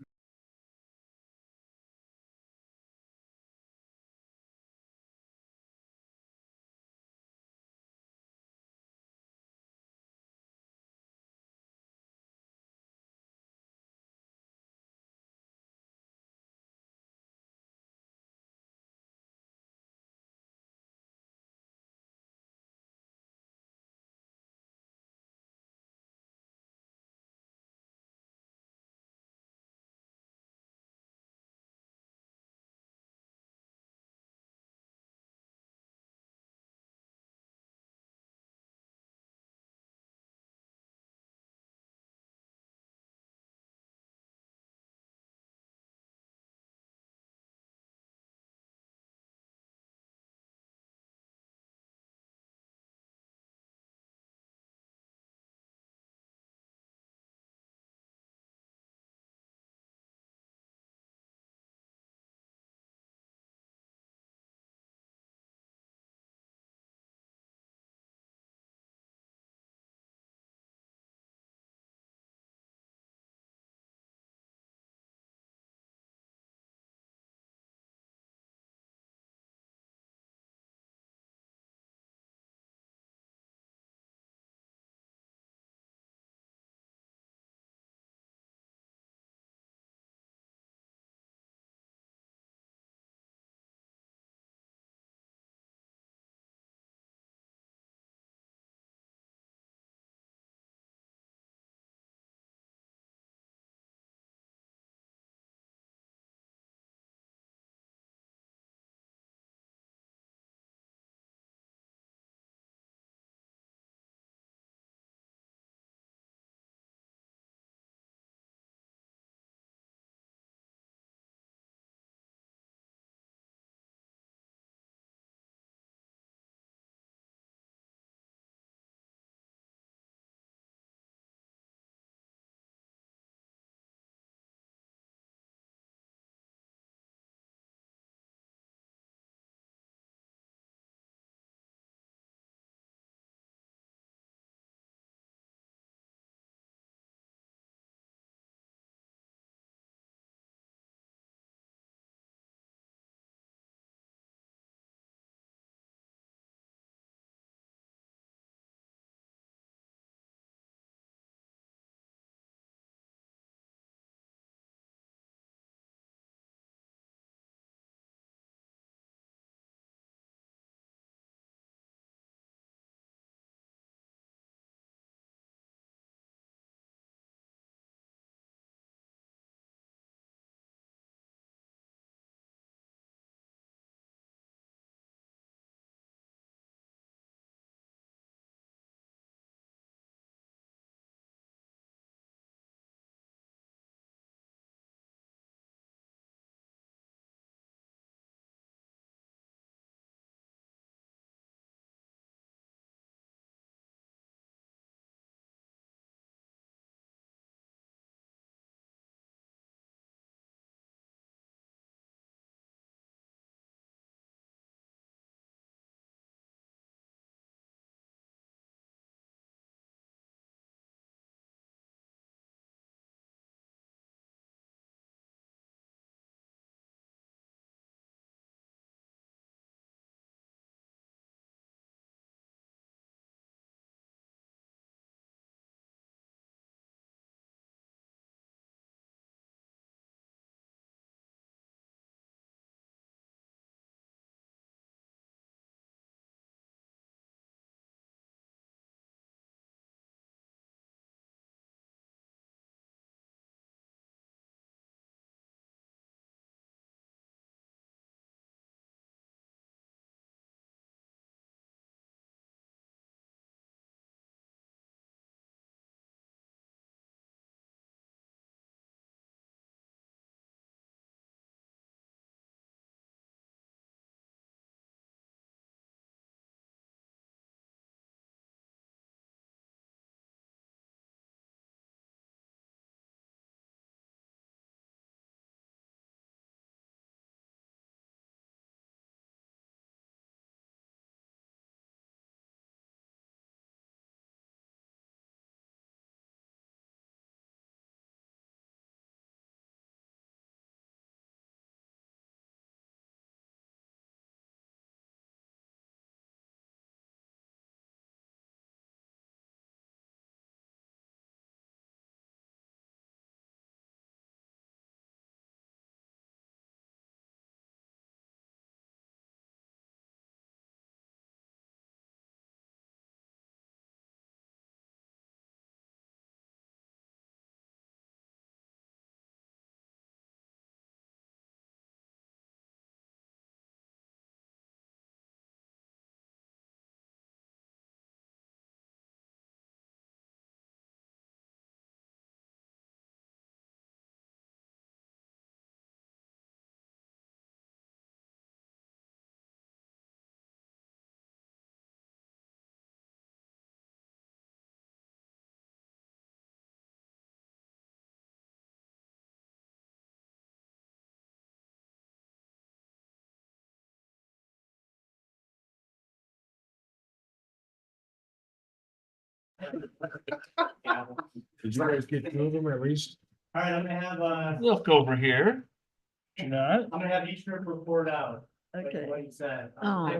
Did you guys get two of them at least? All right, I'm gonna have, Look over here. You not? I'm gonna have each group report out. Okay. What you said. Oh. Your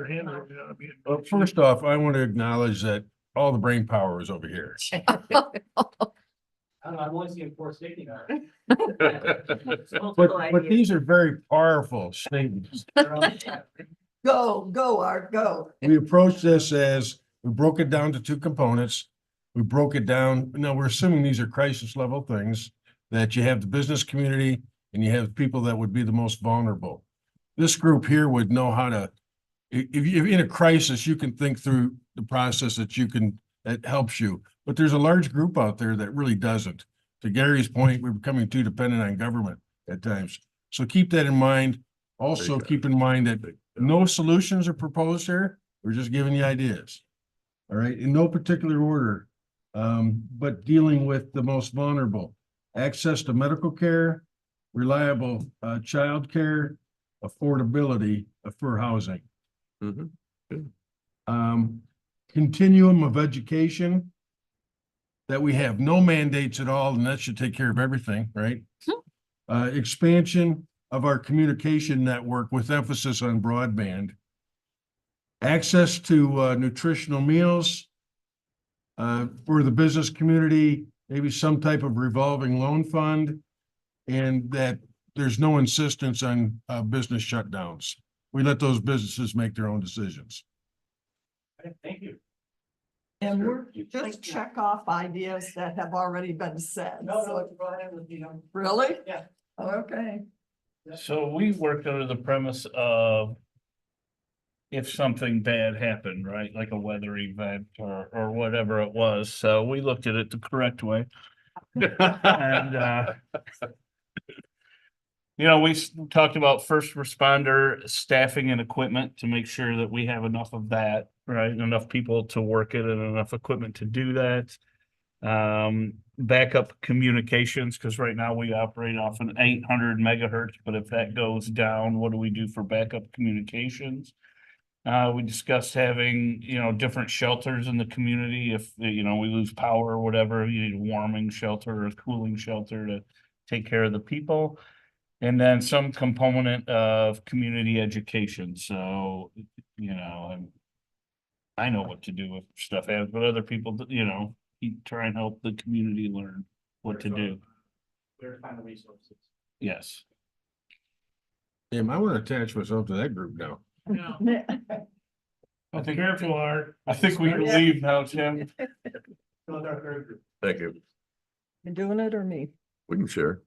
hand over there, be- Well, first off, I want to acknowledge that all the brain power is over here. I don't know, I've only seen four sticky on it. But these are very powerful statements. Go, Art, go. We approach this as, we broke it down to two components. We broke it down, now we're assuming these are crisis level things, that you have the business community and you have people that would be the most vulnerable. This group here would know how to, if you're in a crisis, you can think through the process that helps you. But there's a large group out there that really doesn't. To Gary's point, we're becoming too dependent on government at times. So keep that in mind. Also, keep in mind that no solutions are proposed here. We're just giving you ideas. All right, in no particular order, but dealing with the most vulnerable. Access to medical care, reliable childcare, affordability for housing. Continuum of education. That we have no mandates at all, and that should take care of everything, right? Expansion of our communication network with emphasis on broadband. Access to nutritional meals for the business community, maybe some type of revolving loan fund, and that there's no insistence on business shutdowns. We let those businesses make their own decisions. Thank you. And we're just check off ideas that have already been said. So- go ahead with the, Really? Yeah. Okay. So we worked under the premise of if something bad happened, right, like a weather event or whatever it was, so we looked at it the correct way. And you know, talked about first responder staffing and equipment to make sure that we have enough of that, right? Enough people to work it and enough equipment to do that. Backup communications, because right now we operate off an 800 megahertz, but if that goes down, what do we do for backup communications? We discussed having, you know, different shelters in the community. If, you know, we lose power or whatever, you need a warming shelter or a cooling shelter to take care of the people. And then some component of community education. So, you know, I know what to do if stuff happens, but other people, you know, try and help the community learn what to do. Where to find the resources. Yes. Damn, I want to attach myself to that group now. I think, Careful, Art. I think we can leave now, Tim. Thank you. You doing it or me? We can share.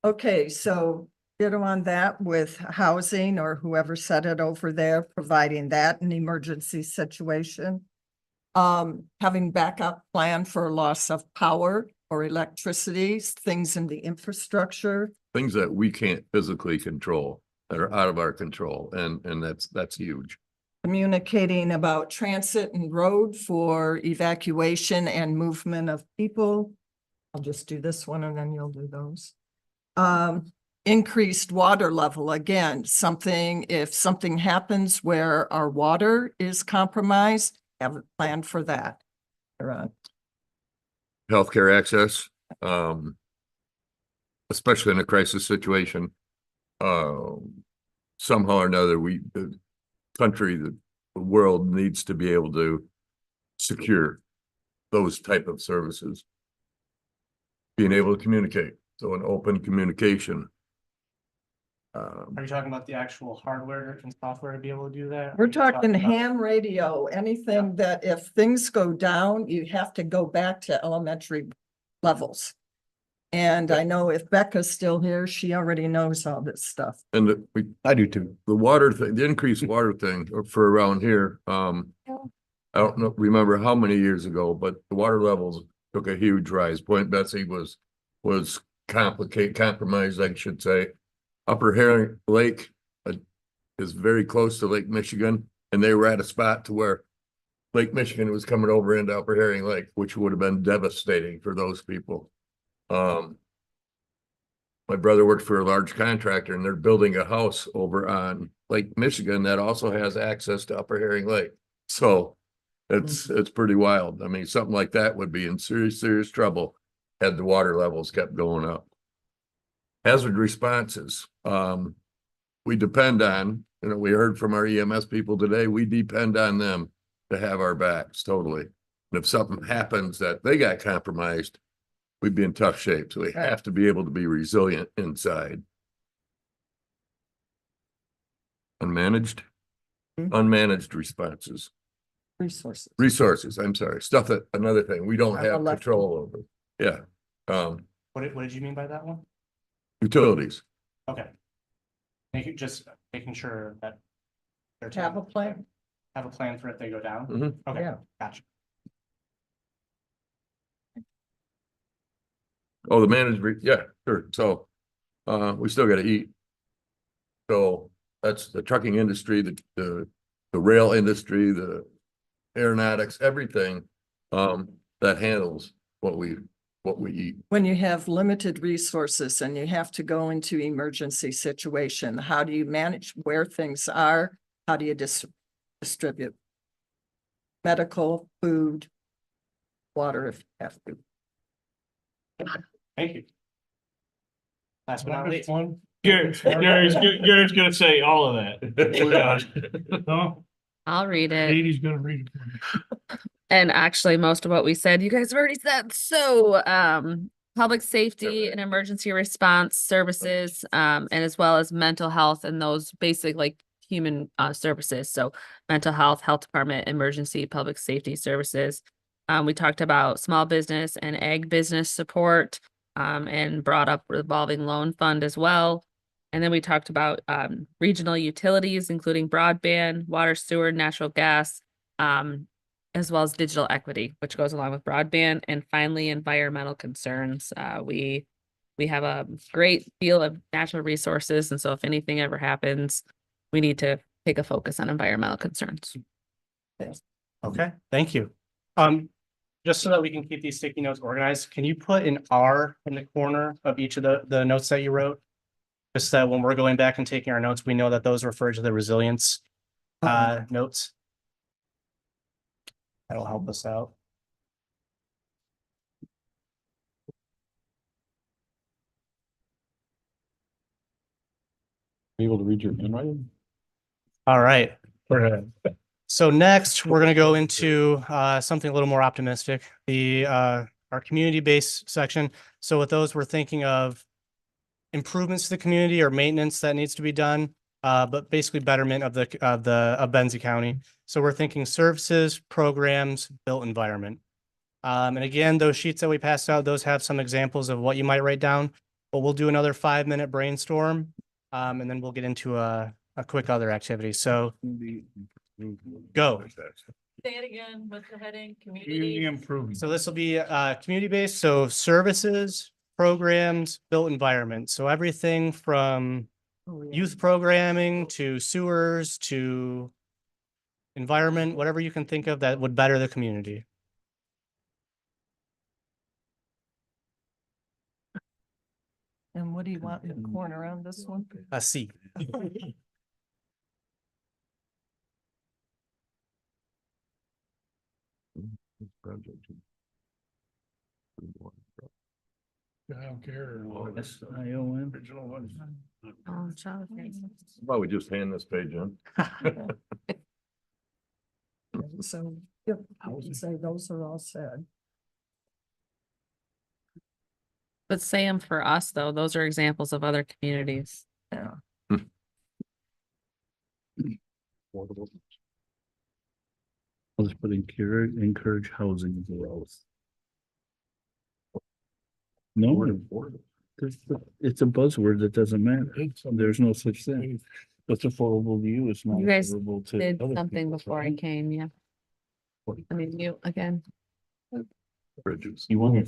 Okay, so get on that with housing or whoever said it over there, providing that an emergency situation. Having backup plan for loss of power or electricity, things in the infrastructure. Things that we can't physically control, that are out of our control, and that's huge. Communicating about transit and road for evacuation and movement of people. I'll just do this one and then you'll do those. Increased water level, again, if something happens where our water is compromised, have a plan for that. Healthcare access, especially in a crisis situation. Somehow or another, the country, the world needs to be able to secure those type of services. Being able to communicate, so an open communication. Are you talking about the actual hardware and software to be able to do that? We're Or are you talking about- ham radio, anything that if things go down, you have to go back to elementary levels. And I know if Becca's still here, she already knows all this stuff. And I do too. The water thing, the increased water thing for around here, I don't know, remember how many years ago, but the water levels took a huge rise. Point Betsy was compromised, I should say. Upper Herring Lake is very close to Lake Michigan, and they were at a spot to where Lake Michigan was coming over into Upper Herring Lake, which would have been devastating for those people. my brother works for a large contractor and they're building a house over on Lake Michigan that also has access to Upper Herring Lake. So it's pretty wild. I mean, something like that would be in serious trouble had the water levels kept going up. Hazard responses, we depend on, we heard from our EMS people today, we depend on them to have our backs totally. And if something happens that they got compromised, we'd be in tough shape. So we have to be able to be resilient inside. Unmanaged responses, resources, I'm sorry, stuff that, another thing, we don't have control over. Yeah. What did you mean by that one? Utilities. Okay. Just making sure that. they're Have a plan. Have a plan for if they go down? Mhm. Okay, Yeah. gotcha. Oh, the yeah, sure. So, we still gotta eat. So that's the trucking industry, the rail industry, the aeronautics, everything, that handles what we eat. When you have limited resources and you have to go into emergency situation, how do you manage where things are? How do you distribute? Medical, food, water if you have to. Thank you. Last but not least. Gary's gonna say all of that. No, I'll read it. Katie's gonna read it for me. And actually, most of what we said, you guys have already said. So, public safety and emergency response services, and as well as mental health and those basic like human services. So mental health, health department, emergency, public safety services. We talked about small business and ag business support, and brought up revolving loan fund as well. And then we talked about regional utilities, including broadband, water, sewer, natural gas, as well as digital equity, which goes along with broadband. And finally, environmental concerns. We have a great deal of natural resources. And so if anything ever happens, we need to take a focus on environmental concerns. Okay, thank you. Just so that we can keep these sticky notes organized, can you put an R in the corner of each of the notes that you wrote? Just that when we're going back and taking our notes, we know that those refer to the resilience notes. That'll help us out. Able to read your handwriting? All right. So next, we're going to go into something a little more optimistic, our community-based section. So with those, we're thinking of improvements to the community or maintenance that needs to be done, but basically betterment of Benzie County. So we're thinking services, programs, built environment. And again, those sheets that we passed out, those have some examples of what you might write down, but we'll do another 5-minute brainstorm, and then we'll get into a quick other activity. So go. Say it again, what's the heading? Community improvement. So this will be community-based, so services, programs, built environment. So everything from youth programming to sewers to environment, whatever you can think of that would better the community. And what do you want in the corner on this one? A C. I don't care. Original one. Oh, child. How about we just hand this page in? So, yep, I would say those are all said. But say them for us, though. Those are examples of other communities. Yeah. I'll just put encourage housing growth. No, it's a buzzword that doesn't matter. There's no such thing. What's affordable to you is not You guys affordable to did other something people, before I right? came, yeah. I mean, you again. Bridges. You want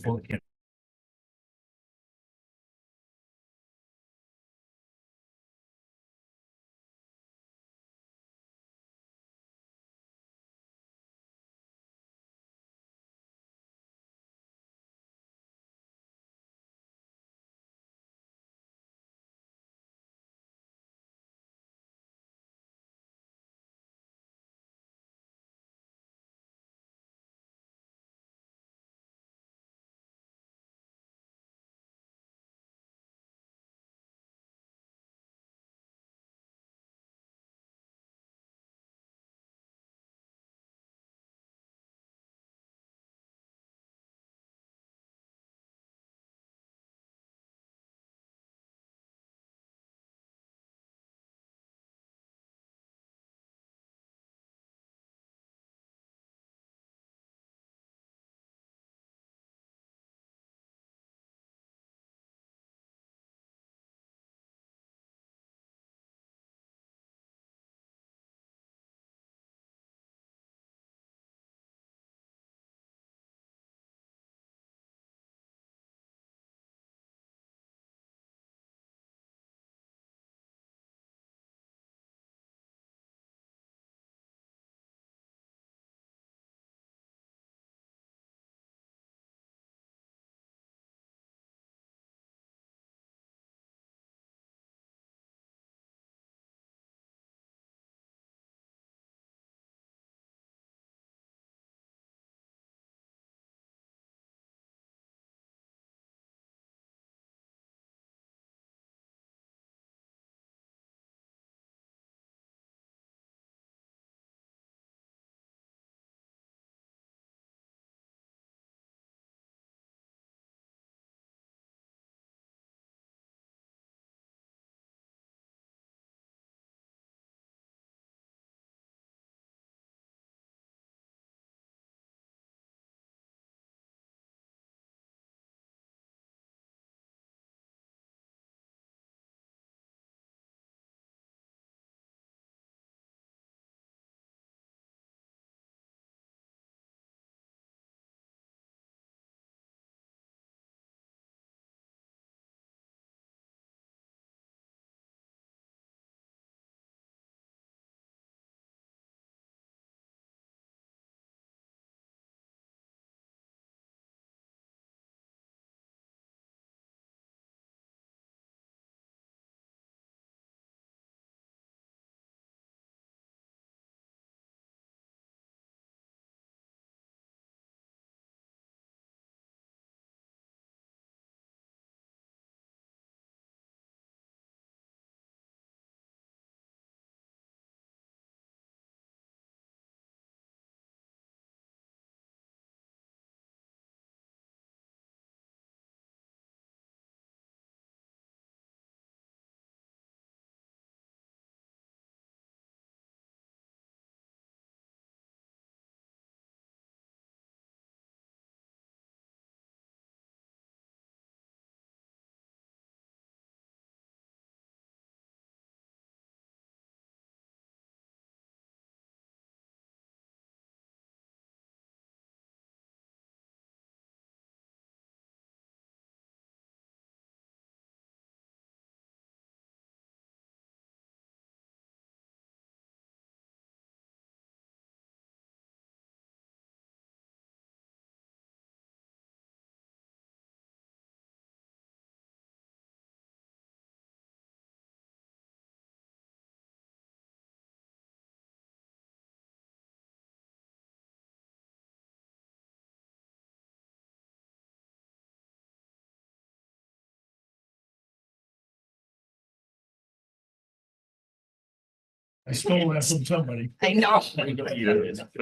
I stole that from somebody. I know.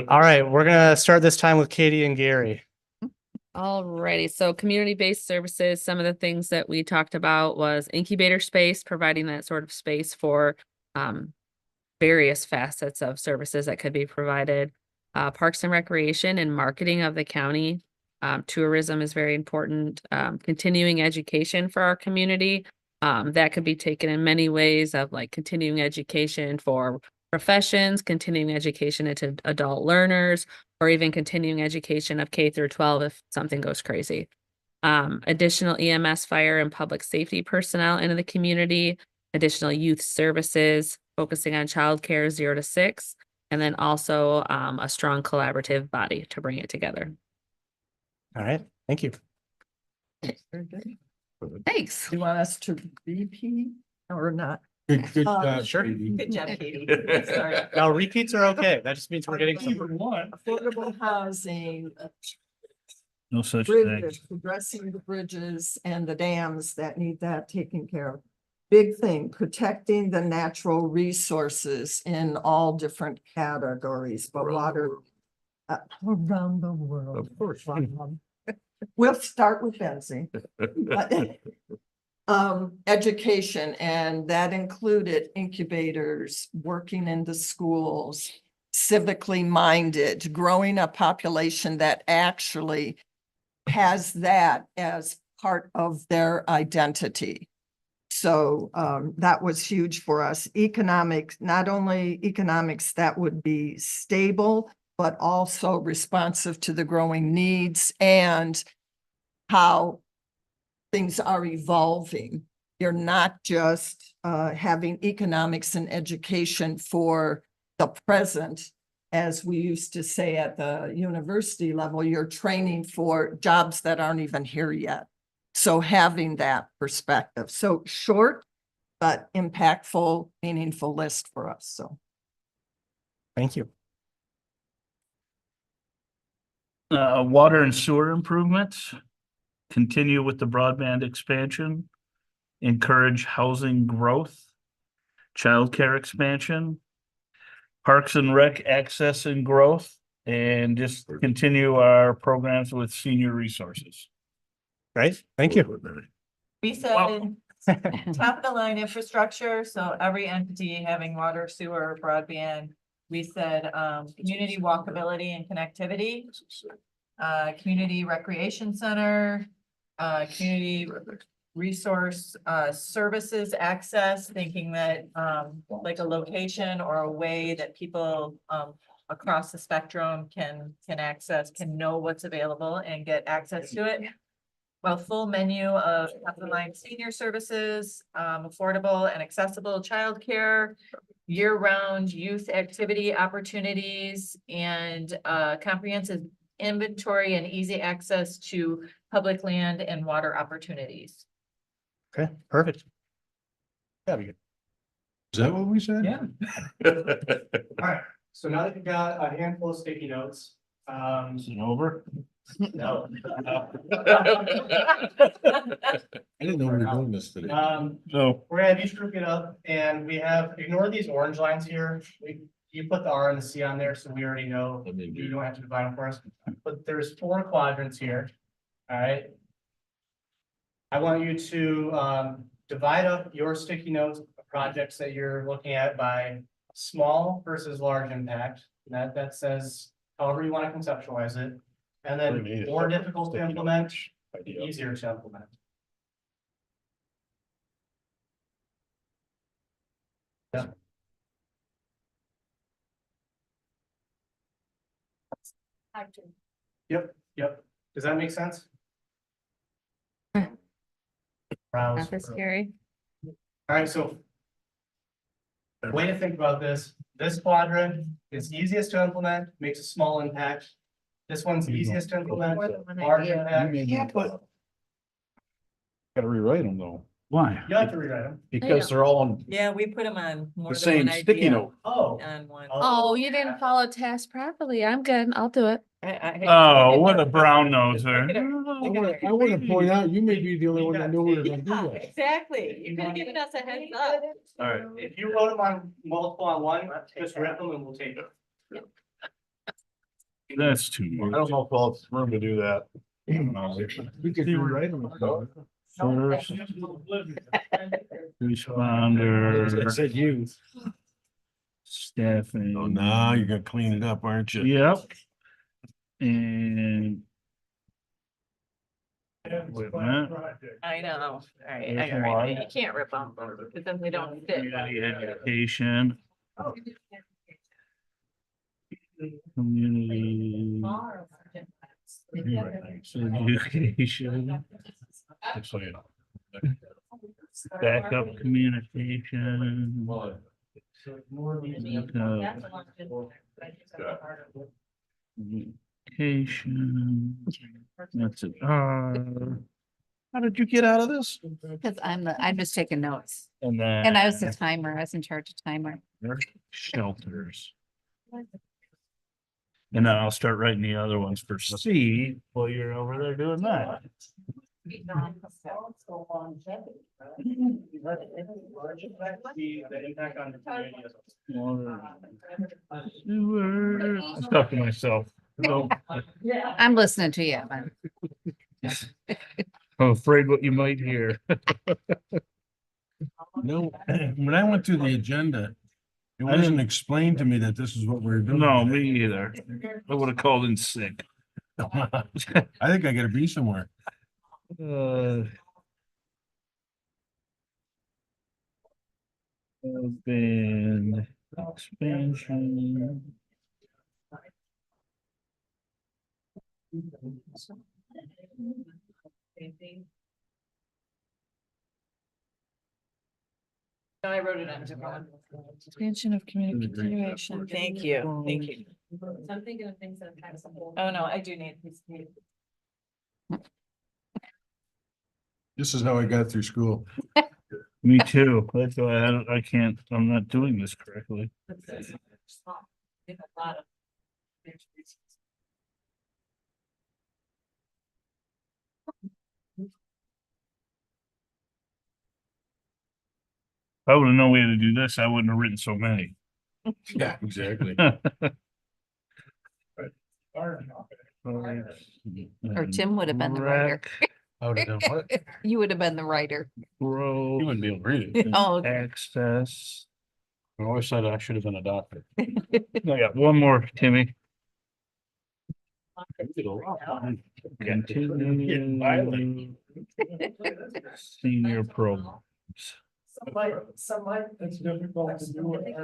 All right, we're gonna start this time with Katie and Gary. Alrighty, so community-based services, some of the things that we talked about was incubator space, providing that sort of space for various facets of services that could be provided. Parks and recreation and marketing of the county. Tourism is very important. Continuing education for our community. That could be taken in many ways of like continuing education for professions, continuing education into adult learners, or even continuing education of K through 12 if something goes crazy. Additional EMS, fire, and public safety personnel into the community, additional youth services, focusing on childcare 0 to 6, and then also a strong collaborative body to bring it together. All right, thank you. Very good. Thanks. Do you want us to repeat or not? Good Uh, sure. Katie. Good job, Katie. Sorry. Now repeats are okay. That just means we're getting some. Affordable housing, No such thing. bridges, addressing the bridges and the dams that need that taken care of. Big thing, protecting the natural resources in all different categories, but water. Around the world. Of course. We'll start with benzene. Education, and that included incubators, working in the schools, civically minded, growing a population that actually has that as part of their identity. So that was huge for us. Economics, not only economics that would be stable, but also responsive to the growing needs and how things are evolving. You're not just having economics and education for the present, as we used to say at the university level, you're training for jobs that aren't even here yet. So having that perspective. So short, but impactful, meaningful list for us. So. Thank you. Water and sewer improvements, continue with the broadband expansion, encourage housing growth, childcare expansion, parks and rec access and growth, and just continue our programs with senior resources. Great, thank you. We said top of the line infrastructure, so every entity having water, sewer, broadband. We said community walkability and connectivity, community recreation center, community resource services access, thinking that like a location or a way that people across the spectrum can access, can know what's available and get access to it. Well, full menu of top of the line senior services, affordable and accessible childcare, year-round youth activity opportunities, and comprehensive inventory and easy access to public land and water opportunities. Okay, perfect. Yeah, we good. Is that what we said? Yeah. All right, so now that you've got a handful of sticky notes, Is it over? no. I didn't know we were doing this today. No. We're gonna have each group get up and we have, ignore these orange lines here. You put the R and the C on there, so we already know you don't have to divide them for us. But there's 4 quadrants here, all right? I want you to divide up your sticky notes, projects that you're looking at by small versus large impact. That says however you want to conceptualize it. And then more difficult to implement, easier to implement. Yeah. Yep. Does that make sense? Browse. That is scary. All right, so the way to think about this quadrant is easiest to implement, makes a small impact. This one's easiest to implement, large impact. Gotta rewrite them though. Why? You have to rewrite them. Because they're all on Yeah, we put them on more the than one same sticky idea note. Oh. on one. Oh, you didn't follow task properly. I'm good. I'll do it. Oh, what a brown noser. I want to point out, you may be the only one that knew we were gonna do Yeah, that. exactly. You could have given us a heads up. All right. If you wrote them on multiple on one, just rip them and we'll take it. That's too I much. don't know if I'll have room to do that. We could rewrite them. First responder, said you. staffing. Oh, now you're gonna clean it up, aren't you? Yep. And wait a minute. I know. All right, I There's got right. one. You can't rip them, because then they don't fit. Community education. Community education. Backup communication. Communication. That's it. How did you get out of this? Because I'm just taking notes. And then. And I was the timer. I was in charge of timer. Shelters. And then I'll start writing the other ones for C while you're over there doing that. The impact on the community as Sewer. I'm talking to myself. No, I'm listening to you, Evan. I'm afraid what you might hear. No, when I went through the agenda, it I wasn't didn't- explained to me that this is what we we're doing. No, me either. I would have called in sick. I think I gotta be somewhere. Band expansion. I wrote it on tomorrow. Expansion of community continuation. Thank you, thank you. I'm thinking of things that have some. Oh, no, I do need these. This is how I got through school. Me too. That's why I can't, I'm not doing this correctly. If I would have known we had to do this, I wouldn't have written so many. Yeah, exactly. Or Tim would have been the writer. I would have done what? You would have been the writer. Grow. You wouldn't be able to read it. Oh, Access. I always said I should have been a doctor. I got one more, Timmy. Continue. Senior programs. It's difficult to do it.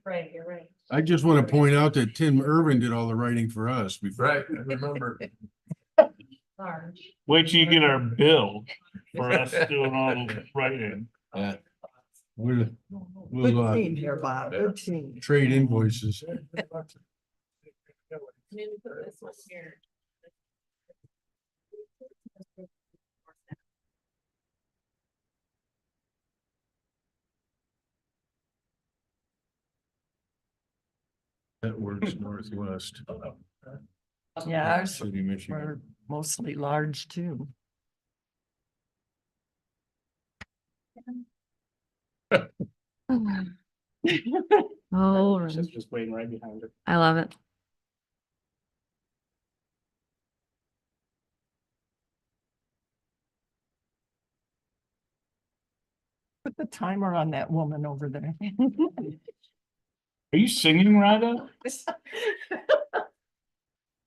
Right, you're right. I just want to point out that Tim Irvin did all the writing for us before. Right, I remember. Large. Wait till you get our bill for us doing all the writing. Yeah. We'll, we'll, here, Bob. Good team. trade invoices. Maybe put this one here. That works northwest. Yeah, ours City, Michigan. were mostly large too. Oh, She's just waiting right behind her. I love it. Put the timer on that woman over there. Are you singing, Rhonda?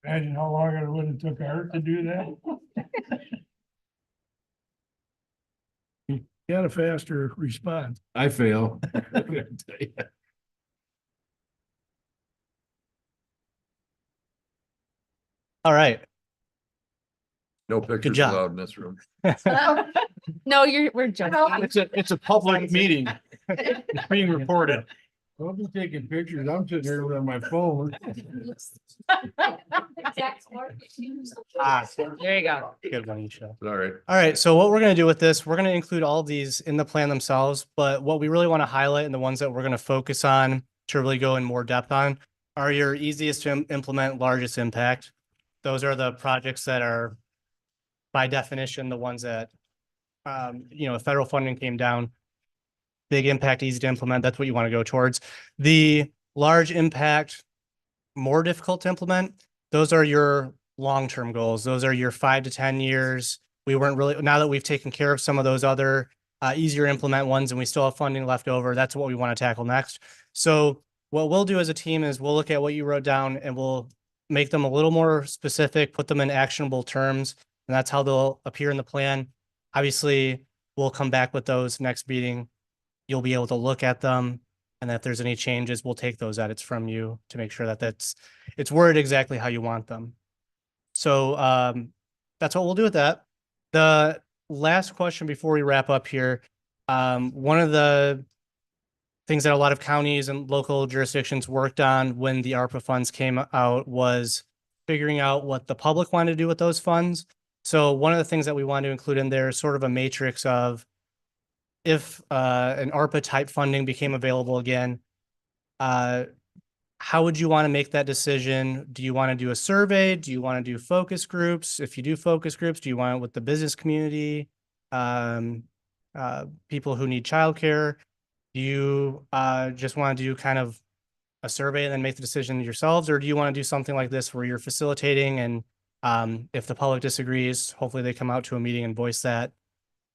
Imagine how long it would have took Art to do that. Got a faster response. I fail. All right. No pictures job. allowed in this room. No, we're joking. It's a public meeting. It's being recorded. I'll be taking pictures. I'm sitting here on my phone. There you go. Good one, Isha. All right. All right, so what we're gonna do with this, we're gonna include all of these in the plan themselves, but what we really want to highlight and the ones that we're gonna focus on to really go in more depth on are your easiest to implement, largest impact. Those are the projects that are by definition, the ones that if federal funding came down, big impact, easy to implement, that's what you want to go towards. The large impact, more difficult to implement, those are your long-term goals. Those are your 5 to 10 years. We weren't really, now that we've taken care of some of those other easier to implement ones and we still have funding left over, that's what we want to tackle next. So what we'll do as a team is we'll look at what you wrote down and we'll make them a little more specific, put them in actionable terms, and that's how they'll appear in the plan. Obviously, we'll come back with those next meeting. You'll be able to look at them, and if there's any changes, we'll take those edits from you to make sure that it's worded exactly how you want them. So that's what we'll do with that. The last question before we wrap up here, one of the things that a lot of counties and local jurisdictions worked on when the ARPA funds came out was figuring out what the public wanted to do with those funds. So one of the things that we want to include in there is sort of a matrix of if an ARPA type funding became available again, how would you want to make that decision? Do you want to do a survey? Do you want to do focus groups? If you do focus groups, do you want it with the business community, people who need childcare? Do you just want to do kind of a survey and then make the decision yourselves? Or do you want to do something like this where you're facilitating and if the public disagrees, hopefully they come out to a meeting and voice that?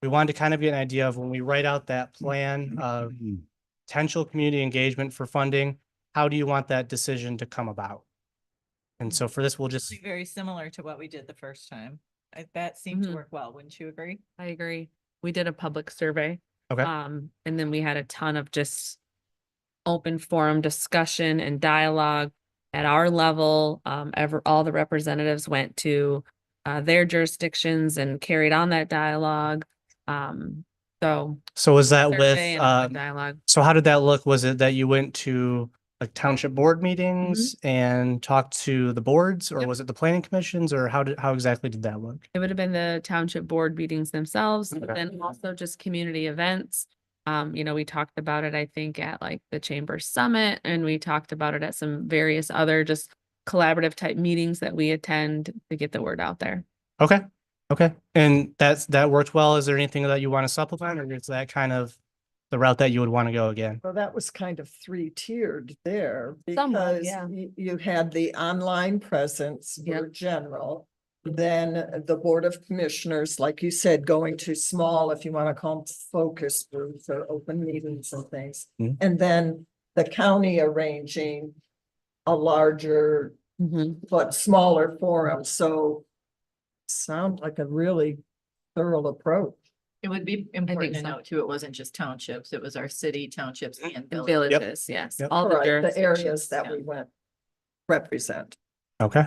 We wanted to kind of get an idea of when we write out that plan of potential community engagement for funding, how do you want that decision to come about? And so for this, we'll just. Very similar to what we did the first time. That seemed to work well, wouldn't you agree? I agree. We did a public survey. Okay. And then we had a ton of just open forum discussion and dialogue at our level. All the representatives went to their jurisdictions and carried on that dialogue. So was that with, survey and open dialogue. so how did that look? Was it that you went to like township board meetings and talked to the boards, or was it the planning commissions, or how exactly did that look? It would have been the township board meetings themselves, but Okay. then also just community events. We talked about it, I think, at like the Chamber Summit, and we talked about it at some various other just collaborative type meetings that we attend to get the word out there. Okay. And that worked well. Is there anything that you want to supplement, or is that kind of the route that you would want to go again? Well, that was kind of 3-tiered there Somewhat, because yeah. you had the online presence for general. Then the Board of Commissioners, like you said, going to small, if you want to call them focus groups or open meetings and things. Mhm. And then the county arranging a larger but smaller forum. So sound like a really thorough approach. It would be important to so. note too, it wasn't just townships, it was our city, townships and villages. Villages, yes. Yep. All the Right, the areas jurisdictions. that we went represent. Okay.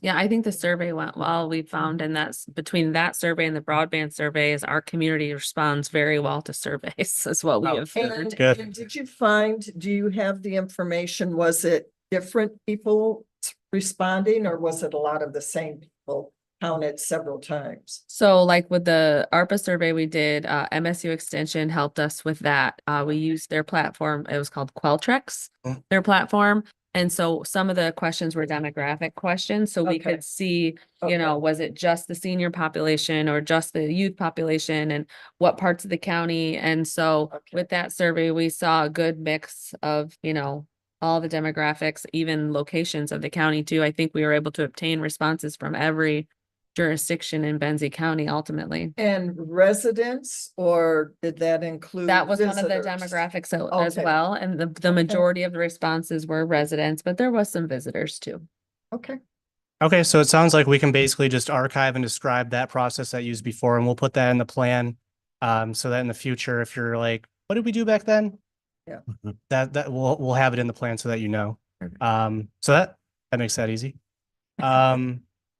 Yeah, I think the survey went well. We found, and that's between that survey and the broadband surveys, our community responds very well to surveys, is what we have heard. And Good. and did you find, do you have the information? Was it different people responding or was it a lot of the same people counted several times? So like with the ARPA survey we did, MSU Extension helped us with that. We used their platform. It was called Qualtrics, their platform. And so some of the questions were demographic questions. So we Okay. could see, was it just the senior population or just the youth population and what parts of the county? And so with that survey, we saw a good mix of, all the demographics, even locations of the county too. I think we were able to obtain responses from every jurisdiction in Benzie County ultimately. And residents, or did that include? That was one of the visitors? demographics as Okay. well. And the majority of the responses were residents, but there was some visitors too. Okay. Okay, so it sounds like we can basically just archive and describe that process that used before, and we'll put that in the plan. So that in the future, if you're like, what did we do back then? Yeah. That we'll have it in the plan so that you know. So that makes that easy.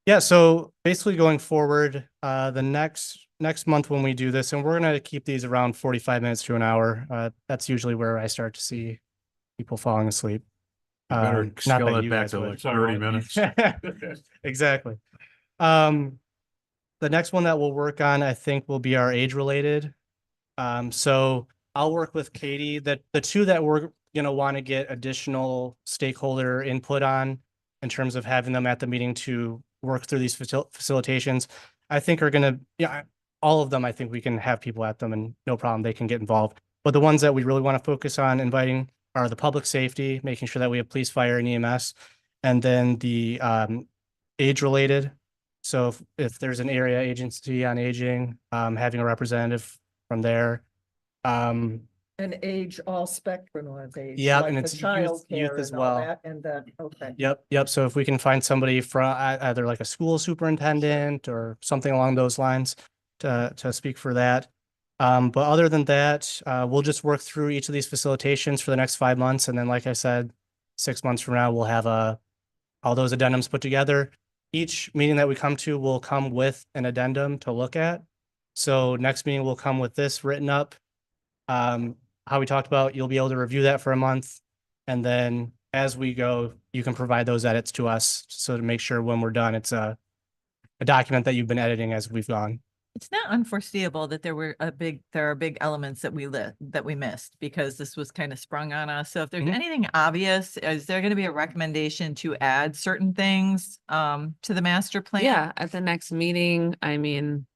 Yeah, so basically going forward, the next next month when we do this, and we're gonna keep these around 45 minutes to an hour. That's usually where I start to see people falling asleep. You better Not scale that that you back guys to would. like 30 minutes. Exactly. The next one that we'll work on, I think, will be our age related. So I'll work with Katie, that the two that we're gonna want to get additional stakeholder input on in terms of having them at the meeting to work through these facilitations, I think are gonna, yeah, all of them, I think we can have people at them and no problem, they can get involved. But the ones that we really want to focus on inviting are the public safety, making sure that we have police, fire, and EMS, and then the age related. So if there's an area agency on aging, having a representative from there. And age, all spectrum of age. Yep, like and the it's youth childcare as and all well. that, and then, okay. Yep. So if we can find somebody from either like a school superintendent or something along those lines to speak for that. But other than that, we'll just work through each of these facilitations for the next 5 months. And then, like I said, 6 months from now, we'll have all those addendums put together. Each meeting that we come to will come with an addendum to look at. So next meeting will come with this written up. How we talked about, you'll be able to review that for a month. And then as we go, you can provide those edits to us. So to make sure when we're done, it's a document that you've been editing as we've gone. It's not unforeseeable that there are big elements that we missed because this was kind of sprung on us. So if there's Mhm. anything obvious, is there going to be a recommendation to add certain things to the master plan? Yeah, at the next meeting, I mean,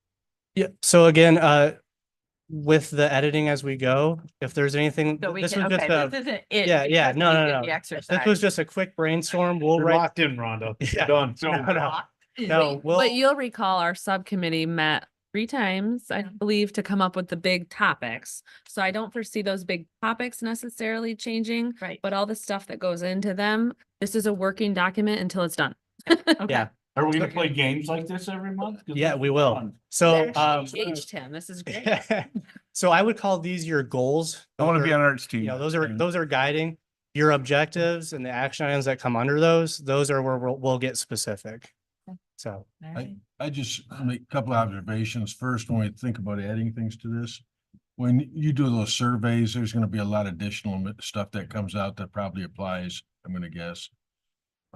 Yeah. So again, with the editing as we go, if there's anything, So we this can, was just okay, a, this isn't it. yeah, it yeah, doesn't no, need no, to no. be This exercise. was just a quick brainstorm. We'll You're write. locked in, Rhonda. Yeah. Done. So No, we'll. but you'll recall our subcommittee met 3 times, I believe, to come up with the big topics. So I don't foresee those big topics necessarily changing, Right. but all the stuff that goes into them, this is a working document until it's done. Yeah. Are we gonna play games like this every month? 'Cause Yeah, that's we will. fun. So, Changed him. This is great. so I would call these your goals. I want to Those be are- on Art's team. You know, those are guiding your objectives and the action items that come under those. Those are where we'll get specific. So, All right. I just make a couple observations. First, when we think about adding things to this, when you do those surveys, there's gonna be a lot of additional stuff that comes out that probably applies, I'm gonna guess.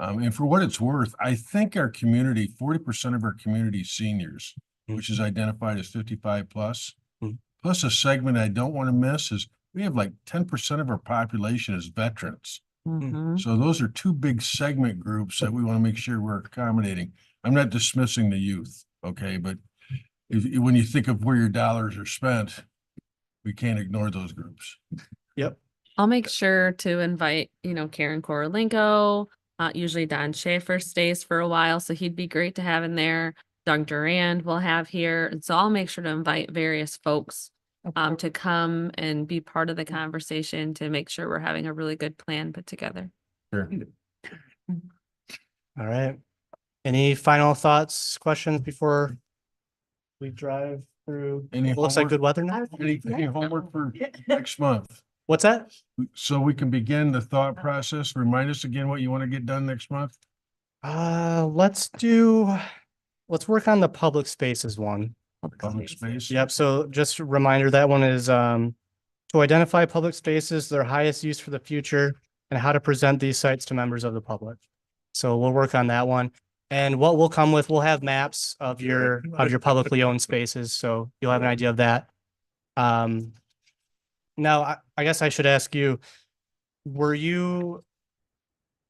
And for what it's worth, I think our community, 40% of our community is seniors, which is identified as 55 plus. Mhm. Plus a segment I don't want to miss is we have like 10% of our population is veterans. Mhm. So those are 2 big segment groups that we want to make sure we're accommodating. I'm not dismissing the youth, okay, but when you think of where your dollars are spent, we can't ignore those groups. I'll make sure to invite, Karen Korolenko. Usually Don Schaefer stays for a while, so he'd be great to have in there. Doug Durand we'll have here. And so I'll make sure to invite various folks to come and be part of the conversation to make sure we're having a really good plan put together. Sure. all right. Any final thoughts, questions before we drive through? Any Looks like homework? good weather now. Any homework for next month? What's that? So we can begin the thought process. Remind us again what you want to get done next month. Let's work on the public spaces one. Public space. Yep. So just a reminder, that one is to identify public spaces, their highest use for the future, and how to present these sites to members of the public. So we'll work on that one. And what we'll come with, we'll have maps of your publicly owned spaces. So you'll have an idea of that. Now, I guess I should ask you, were you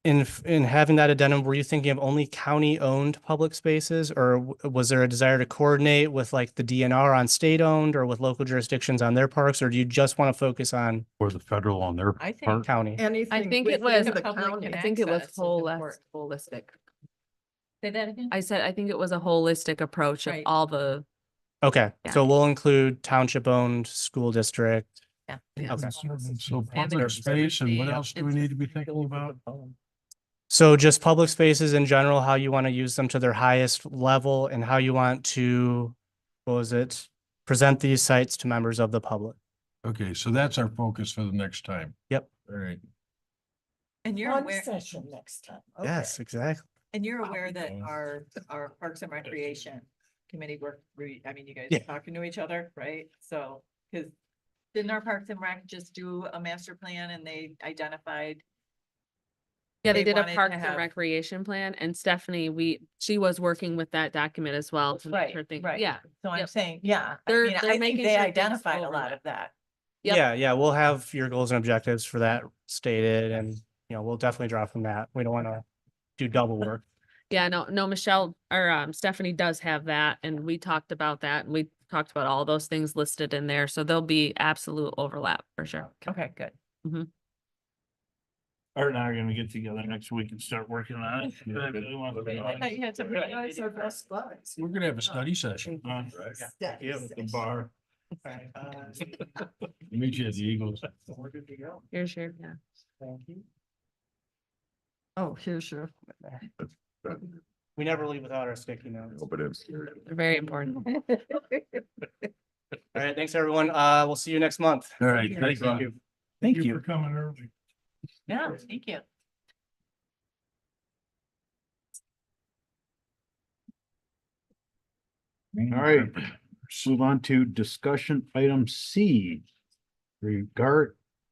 in having that addendum, were you thinking of only county-owned public spaces, or was there a desire to coordinate with like the DNR on state-owned or with local jurisdictions on their parks, or do you just want to focus on Or the federal on their I think part. county? Anything think it within was the public county. I think it was access is important. holistic. Say that again? I said, I think it was a holistic approach of Right. all the, Okay, Yeah. so we'll include township-owned school district. Yeah. Okay. So public space, and what else do we need to be thinking about? So just public spaces in general, how you want to use them to their highest level and how you want to, present these sites to members of the public. Okay, so that's our focus for the next time. Yep. All right. And you're One aware, session next time. Yes, exactly. and you're aware that our Parks and Recreation committee work, I mean, you guys Yeah. are talking to each other, right? So, because didn't our Parks and Rec just do a master plan and they identified? Yeah, they did a wanted to Parks and have- Recreation plan, and Stephanie, she was working with that document as well. to make sure things- Right. Yeah, So I'm Yep. saying, yeah, I They're- mean, they're I think making they sure things identified a lot overlap. of that. Yep. Yeah, we'll have your goals and objectives for that stated and, we'll definitely draw from that. We don't want to do double work. Yeah, no, Michelle or Stephanie does have that, and we talked about that, and we talked about all those things listed in there, so there'll be absolute overlap for sure. Okay, good. Art and I are gonna get together next week and start working on it. I really want to be on it. You had some really good ideas. We're gonna have a study session. Yeah, at the bar. Meet you at the Eagles. We're good to go. Here's your, yeah. Thank you. Oh, here's your. We never leave without our sticky notes. They're very important. All right, thanks, everyone. We'll see you next month. All right, Thank thank you. you. Thank you for coming early. Yeah, thank you. All right, let's move on to discussion item C.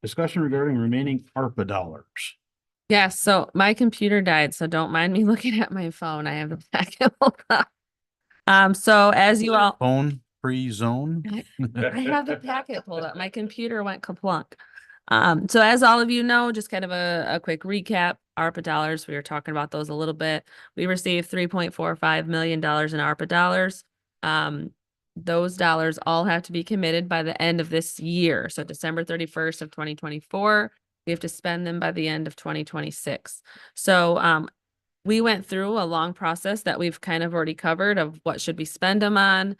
Discussion regarding remaining ARPA dollars. Yeah, so my computer died, so don't mind me looking at my phone. I have the packet pulled up. So as you all. Phone free zone. I have the packet pulled up. My computer went kaplunk. So as all of you know, just kind of a quick recap, ARPA dollars, we were talking about those a little bit. We received $3.45 million in ARPA dollars. Those dollars all have to be committed by the end of this year. So December 31st of 2024, we have to spend them by the end of 2026. So, we went through a long process that we've kind of already covered of what should we spend them on.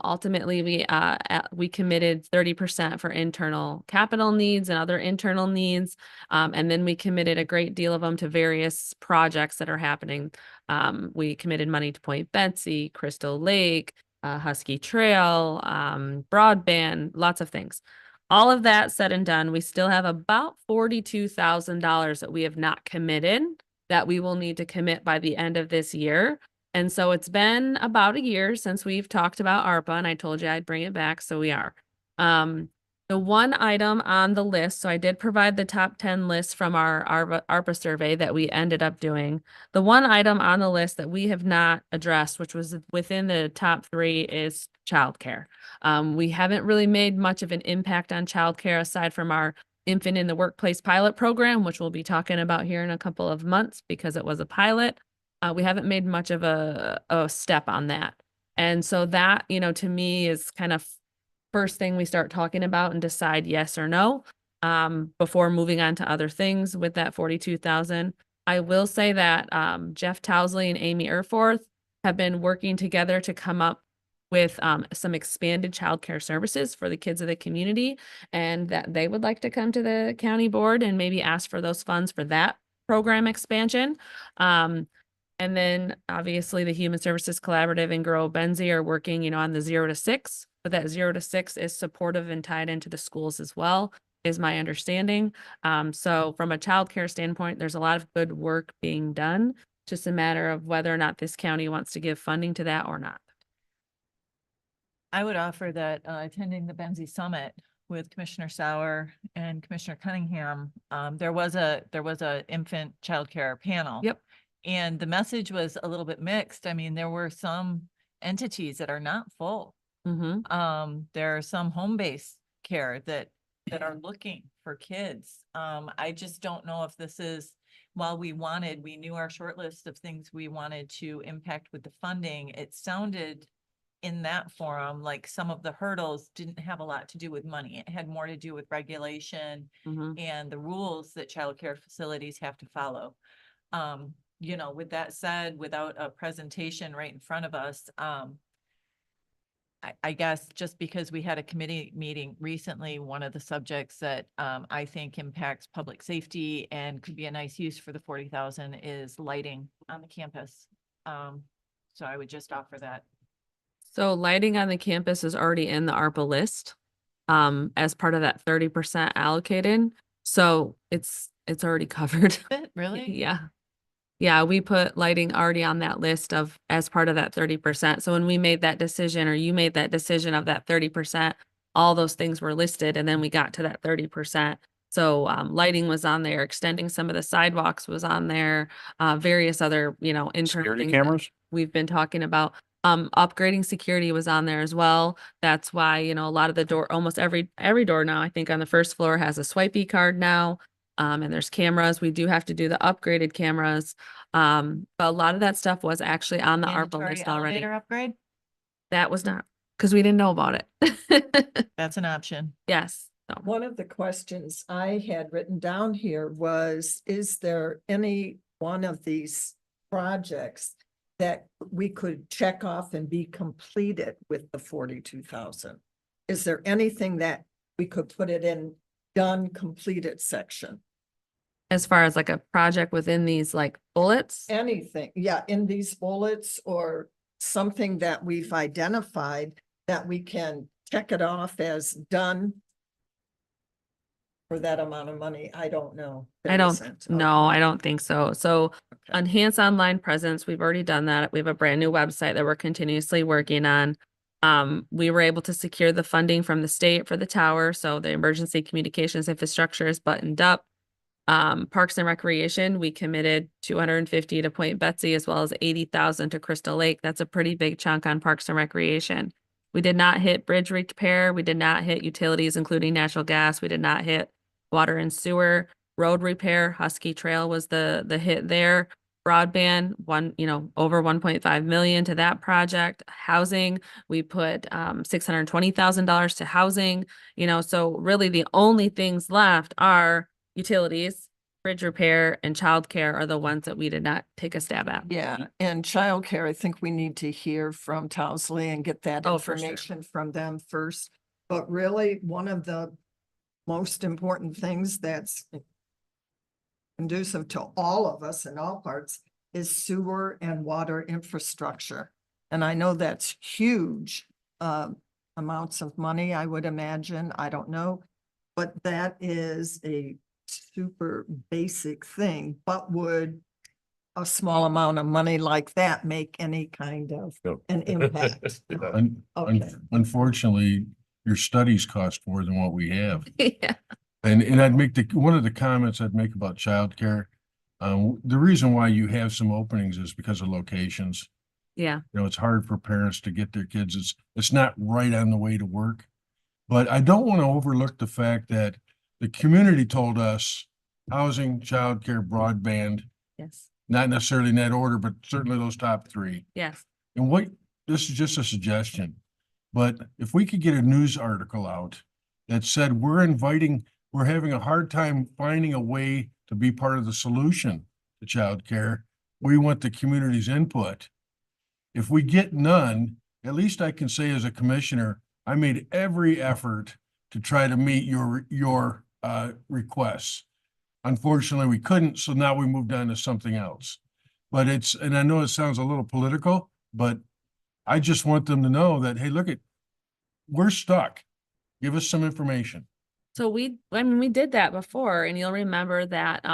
Ultimately, we committed 30% for internal capital needs and other internal needs. And then we committed a great deal of them to various projects that are happening. We committed money to Point Betsy, Crystal Lake, Husky Trail, broadband, lots of things. All of that said and done, we still have about $42,000 that we have not committed that we will need to commit by the end of this year. And so it's been about a year since we've talked about ARPA, and I told you I'd bring it back, so we are. The one item on the list, so I did provide the top 10 list from our ARPA survey that we ended up doing. The one item on the list that we have not addressed, which was within the top 3, is childcare. We haven't really made much of an impact on childcare aside from our Infant in the Workplace pilot program, which we'll be talking about here in a couple of months because it was a pilot. We haven't made much of a step on that. And so that, to me is kind of first thing we start talking about and decide yes or no, before moving on to other things with that 42,000. I will say that, Jeff Towsley and Amy Erforth have been working together to come up with some expanded childcare services for the kids of the community, and that they would like to come to the county board and maybe ask for those funds for that program expansion. And then obviously the Human Services Collaborative and Grow Benzie are working, on the 0 to 6, but that 0 to 6 is supportive and tied into the schools as well, is my understanding. So from a childcare standpoint, there's a lot of good work being done. Just a matter of whether or not this county wants to give funding to that or not. I would offer that attending the Benzie Summit with Commissioner Sauer and Commissioner Cunningham, there was a infant childcare panel. Yep. And the message was a little bit mixed. I mean, there were some entities that are not full. Mm-hmm. There are some home-based care that are looking for kids. I just don't know if this is, while we knew our short list of things we wanted to impact with the funding, it sounded in that forum, like some of the hurdles didn't have a lot to do with money. It had more to do with regulation Mm-hmm. and the rules that childcare facilities have to follow. With that said, without a presentation right in front of us, I guess just because we had a committee meeting recently, one of the subjects that I think impacts public safety and could be a nice use for the 40,000 is lighting on the campus. So I would just offer that. So lighting on the campus is already in the ARPA list, as part of that 30% allocated. So it's already covered. Really? Yeah. Yeah, we put lighting already on that list of, as part of that 30%. So when we made that decision, or you made that decision of that 30%, all those things were listed, and then we got to that 30%. So lighting was on there, extending some of the sidewalks was on there, various other, internal Security things that cameras? we've been talking about. Upgrading security was on there as well. That's why, a lot of the almost every door now, I think on the first floor has a swipey card now. And there's cameras. We do have to do the upgraded cameras. But a lot of that stuff was actually on the ARPA Mandatory list already. elevator upgrade? That was not, because we didn't know about it. That's an option. Yes. So. One of the questions I had written down here was, is there any one of these projects that we could check off and be completed with the 42,000? Is there anything that we could put it in done, completed section? As far as like a project within these like bullets? Anything, yeah, in these bullets, or something that we've identified that we can check it off as done for that amount of money. I don't know. There I don't, isn't. no, Okay. I don't think so. So Okay. enhance online presence, we've already done that. We have a brand new website that we're continuously working on. We were able to secure the funding from the state for the tower, so the emergency communications infrastructure is buttoned up. Parks and Recreation, we committed 250 to Point Betsy, as well as 80,000 to Crystal Lake. That's a pretty big chunk on Parks and Recreation. We did not hit bridge repair. We did not hit utilities, including natural gas. We did not hit water and sewer. Road repair, Husky Trail was the hit there. Broadband, over 1.5 million to that project. Housing, we put $620,000 to housing. So really the only things left are utilities, bridge repair, and childcare are the ones that we did not take a stab at. Yeah, and childcare, I think we need to hear from Towsley and get that Oh, for sure. information from them first. But really, one of the most important things that's conducive to all of us in all parts is sewer and water infrastructure. And I know that's huge amounts of money, I would imagine. I don't know. But that is a super basic thing, but would a small amount of money like that make any kind of an impact? Okay. Unfortunately, your studies cost more than what we have. Yeah. And I'd make one of the comments I'd make about childcare. The reason why you have some openings is because of locations. Yeah. It's hard for parents to get their kids. It's not right on the way to work. But I don't want to overlook the fact that the community told us housing, childcare, broadband, Yes. not necessarily in that order, but certainly those top three. Yes. And this is just a suggestion, but if we could get a news article out that said, we're having a hard time finding a way to be part of the solution to childcare. We want the community's input. If we get none, at least I can say as a commissioner, I made every effort to try to meet your requests. Unfortunately, we couldn't, so now we moved on to something else. But and I know it sounds a little political, but I just want them to know that, hey, we're stuck. Give us some information. So we did that before, and you'll remember that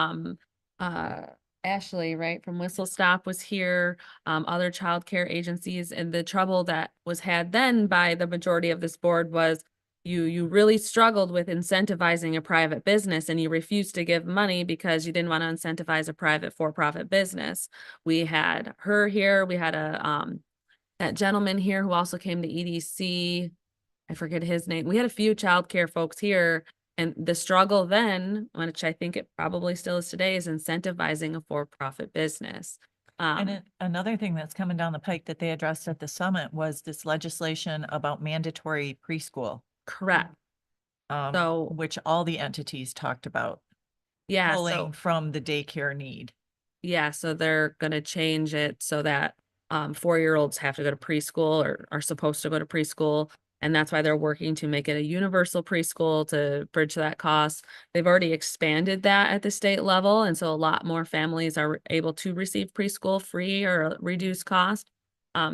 Ashley, right, from Whistle Stop was here, other childcare agencies, and the trouble that was had then by the majority of this board was you really struggled with incentivizing a private business, and you refused to give money because you didn't want to incentivize a private for-profit business. We had her here, we had that gentleman here who also came to EDC. I forget his name. We had a few childcare folks here, and the struggle then, which I think it probably still is today, is incentivizing a for-profit business. And another thing that's coming down the pike that they addressed at the summit was this legislation about mandatory preschool. Correct. So, which all the entities talked about. Yeah. Pulling from the daycare need. Yeah. So they're going to change it so that 4-year-olds have to go to preschool, or are supposed to go to preschool. And that's why they're working to make it a universal preschool to bridge that cost. They've already expanded that at the state level. And so a lot more families are able to receive preschool free or reduced cost.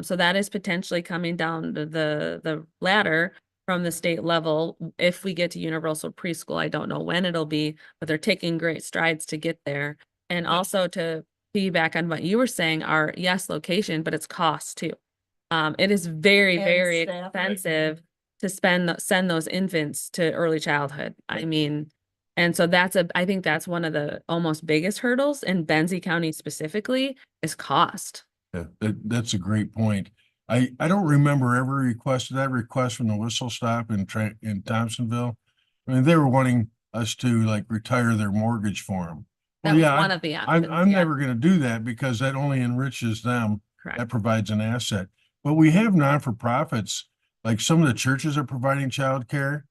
So that is potentially coming down to the ladder from the state level. If we get to universal preschool, I don't know when it'll be, but they're taking great strides to get there. And also to piggyback on what you were saying are, yes, location, but it's cost too. It is very, And very staff. expensive to send those infants to early childhood. I mean, and so I think that's one of the almost biggest hurdles in Benzie County specifically is cost. Yeah, that's a great point. I don't remember ever requested that request from the Whistle Stop in Thompsonville. I mean, they were wanting us to like retire their mortgage for them. That was one of the options. I'm yeah, never gonna do that because that only enriches them. correct. That provides an asset. But we have non-for-profits, like some of the churches are providing childcare.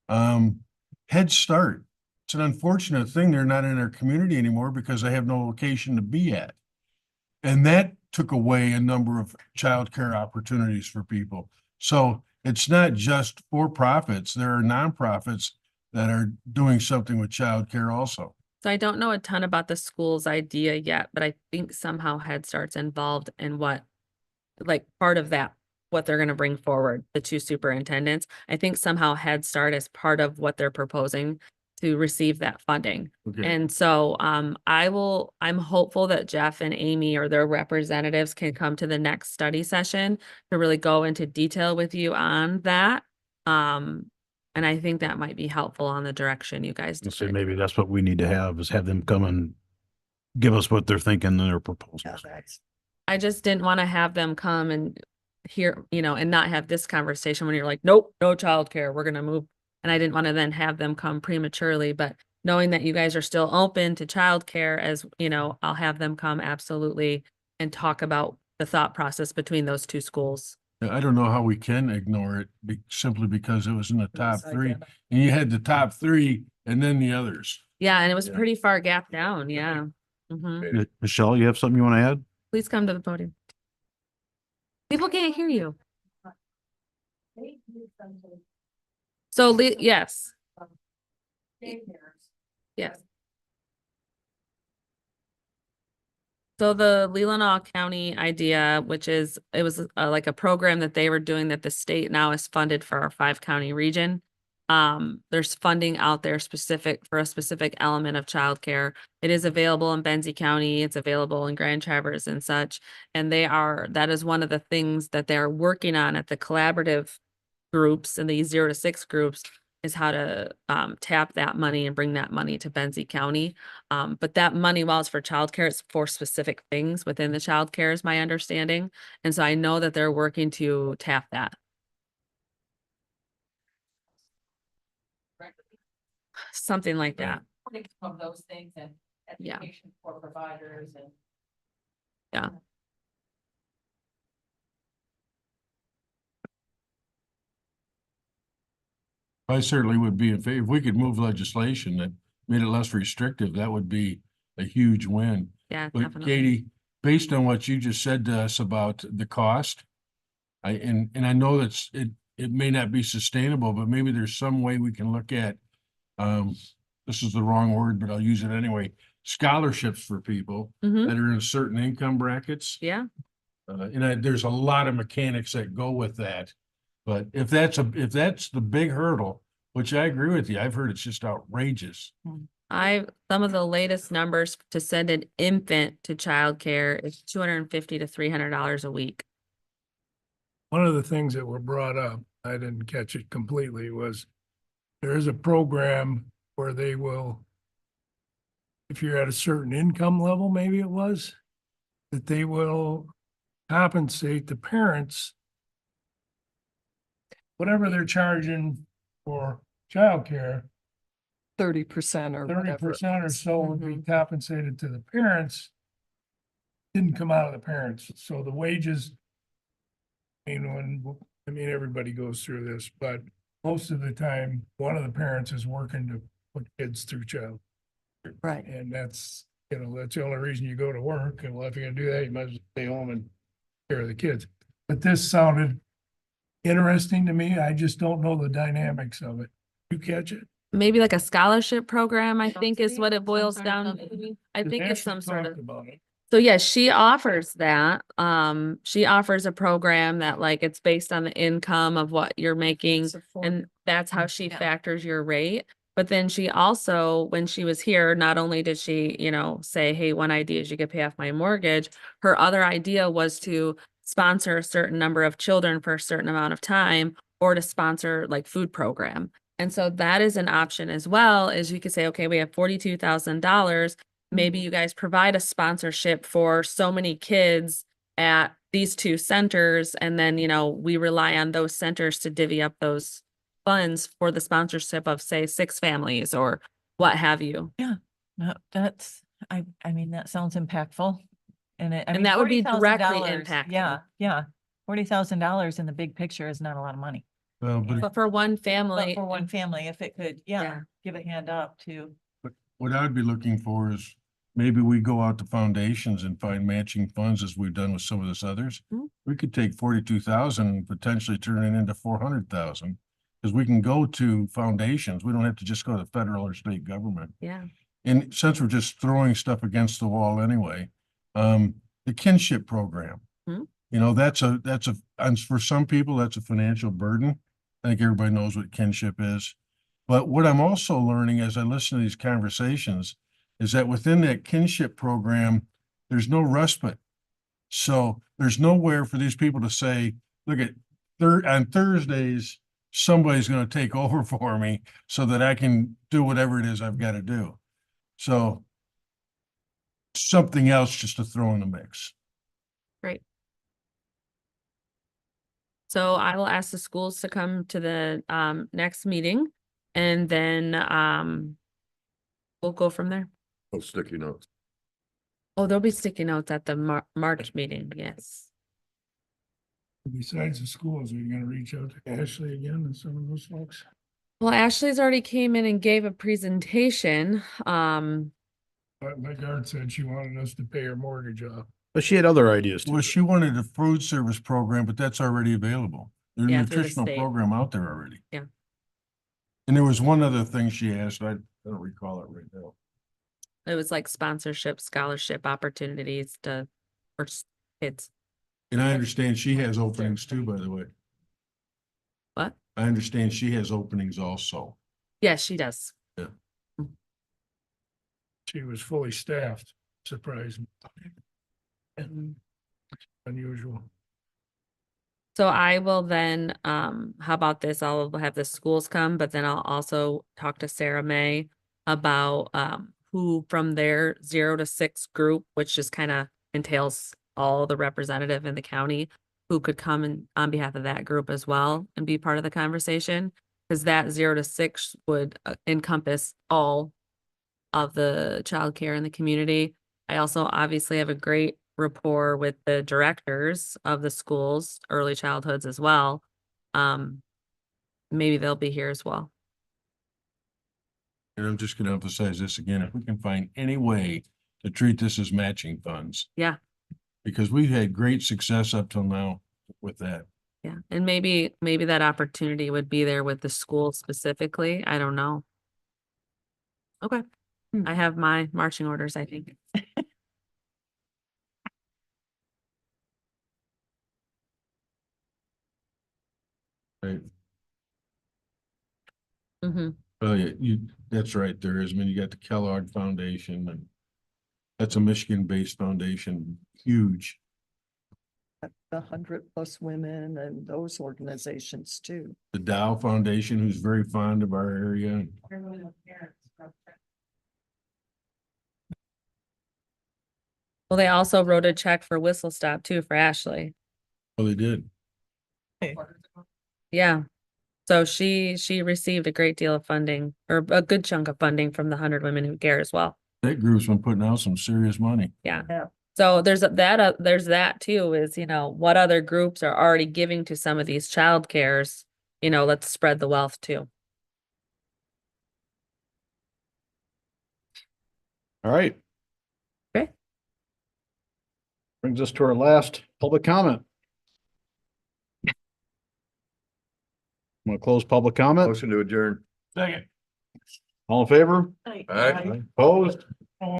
Head Start. It's an unfortunate thing. They're not in our community anymore because they have no location to be at. And that took away a number of childcare opportunities for people. So it's not just for profits. There are nonprofits that are doing something with childcare also. So I don't know a ton about the school's idea yet, but I think somehow Head Start's involved in what, like part of that, what they're going to bring forward, the two superintendents. I think somehow Head Start is part of what they're proposing to receive that funding. Okay. And so I'm hopeful that Jeff and Amy or their representatives can come to the next study session to really go into detail with you on that. And I think that might be helpful on the direction you guys I'll say decide. maybe that's what we need to have is have them come and give us what they're thinking in their proposals. I just didn't want to have them come and hear, and not have this conversation when you're like, nope, no childcare, we're going to move. And I didn't want to then have them come prematurely, but knowing that you guys are still open to childcare, as I'll have them come absolutely and talk about the thought process between those two schools. I don't know how we can ignore it simply because it was in the top three. And you had the top three and then the others. Yeah, and it was Yeah. pretty far gap down. Yeah. Michelle, you have something you want to add? Please come to the podium. People can't hear you. So, yes. Yes. So the Leelanau County idea, it was like a program that they were doing that the state now is funded for our 5-county region. There's funding out there for a specific element of childcare. It is available in Benzie County. It's available in Grand Traverse and such. And that is one of the things that they're working on at the collaborative groups and the 0 to 6 groups is how to tap that money and bring that money to Benzie County. But that money, while it's for childcare, it's for specific things within the childcare is my understanding. And so I know that they're working to tap that. Something like that. Of those things and Yeah. education for providers and. Yeah. I certainly would be in favor. If we could move legislation that made it less restrictive, that would be a huge win. Yeah, But definitely. Katie, based on what you just said to us about the cost, and I know it may not be sustainable, but maybe there's some way we can look at, this is the wrong word, but I'll use it anyway, scholarships for people Mhm. that are in certain income brackets. Yeah. There's a lot of mechanics that go with that. But if that's the big hurdle, which I agree with you, I've heard it's just outrageous. Some of the latest numbers to send an infant to childcare is $250 to $300 a week. One of the things that were brought up, I didn't catch it completely, was there is a program where they will, if you're at a certain income level, maybe it was, that they will compensate the parents whatever they're charging for childcare, 30% or 30% or so would be compensated to the parents. Didn't come out of the parents, so the wages. Everybody goes through this, but most of the time, one of the parents is working to put kids through child. Right. And that's the only reason you go to work, and well, if you're gonna do that, you might as well stay home and take care of the kids. But this sounded interesting to me. I just don't know the dynamics of it. You catch it? Maybe like a scholarship program, I think is what it boils down to. I think it's some sort of. Talked about it. So yes, she offers that. She offers a program that like it's based on the income of what you're making, and that's how she factors your rate. But then she also, when she was here, not only did she, you know, say, hey, one idea is you could pay off my mortgage. Her other idea was to sponsor a certain number of children for a certain amount of time or to sponsor like food program. And so that is an option as well, is you could say, okay, we have $42,000. Maybe you guys provide a sponsorship for so many kids at these two centers. And then, you know, we rely on those centers to divvy up those funds for the sponsorship of, say, 6 families or what have you. No, that's, I mean, that sounds impactful. And it, I And mean, that would be directly $40,000, impactful. Yeah. $40,000 in the big picture is not a lot of money. Well, But for one But family, for one family, if it could, Yeah. give a hand up to. what I'd be looking for is maybe we go out to foundations and find matching funds as we've done with some of this others. Mhm. We could take 42,000 and potentially turn it into 400,000. Because we can go to foundations. We don't have to just go to federal or state government. yeah, And since we're just throwing stuff against the wall anyway, the kinship program. Hmm. You know, and for some people, that's a financial burden. I think everybody knows what kinship is. But what I'm also learning as I listen to these conversations is that within that kinship program, there's no respite. So there's nowhere for these people to say, look at on Thursdays, somebody's going to take over for me so that I can do whatever it is I've got to do. So something else just to throw in the mix. great. So I will ask the schools to come to the next meeting and then we'll go from there. Oh, sticky notes. Oh, there'll be sticky notes at the March meeting, yes. Besides the schools, are you gonna reach out to Ashley again and some of those folks? Well, Ashley's already came in and gave a presentation. But my guard said she wanted us to pay her mortgage off. But she had other ideas too. Well, she wanted a food service program, but that's already available. There's a Yeah, through the nutritional state. program out there already. Yeah. And there was one other thing she asked, I don't recall it right now. It was like sponsorship, scholarship opportunities for kids. And I understand she has openings too, by the way. What? I understand she has openings also. Yes, she does. She was fully staffed, surprised me. Mhm. Unusual. So I will then, how about this? I'll have the schools come, but then I'll also talk to Sarah May about, who from their 0 to 6 group, which just kind of entails all the representative in the county, who could come and on behalf of that group as well and be part of the conversation. Because that 0 to 6 would encompass all of the childcare in the community. I also obviously have a great rapport with the directors of the schools, early childhoods as well. Maybe they'll be here as well. And I'm just gonna emphasize this again, if we can find any way to treat this as matching funds. Yeah. Because we've had great success up till now with that. Yeah, and maybe that opportunity would be there with the school specifically. I don't know. Okay, I have my marching orders, I think. Right. Mm-hmm. Oh, yeah, that's right, there is. I mean, you got the Kellogg Foundation and that's a Michigan-based foundation, huge. The 100+ women and those organizations too. The Dow Foundation, who's very fond of our area. Well, they also wrote a check for Whistle Stop too for Ashley. Oh, they did. Yeah. So she received a great deal of funding or a good chunk of funding from the 100 Women Who Care as well. That group's been putting out some serious money. Yeah. Yeah. So there's that too, is, you know, what other groups are already giving to some of these child cares, you know, let's spread the wealth too. All right. Okay. Brings us to our last public comment. Want to close public comment? Motion to adjourn. Second. All in favor? Aye. Opposed?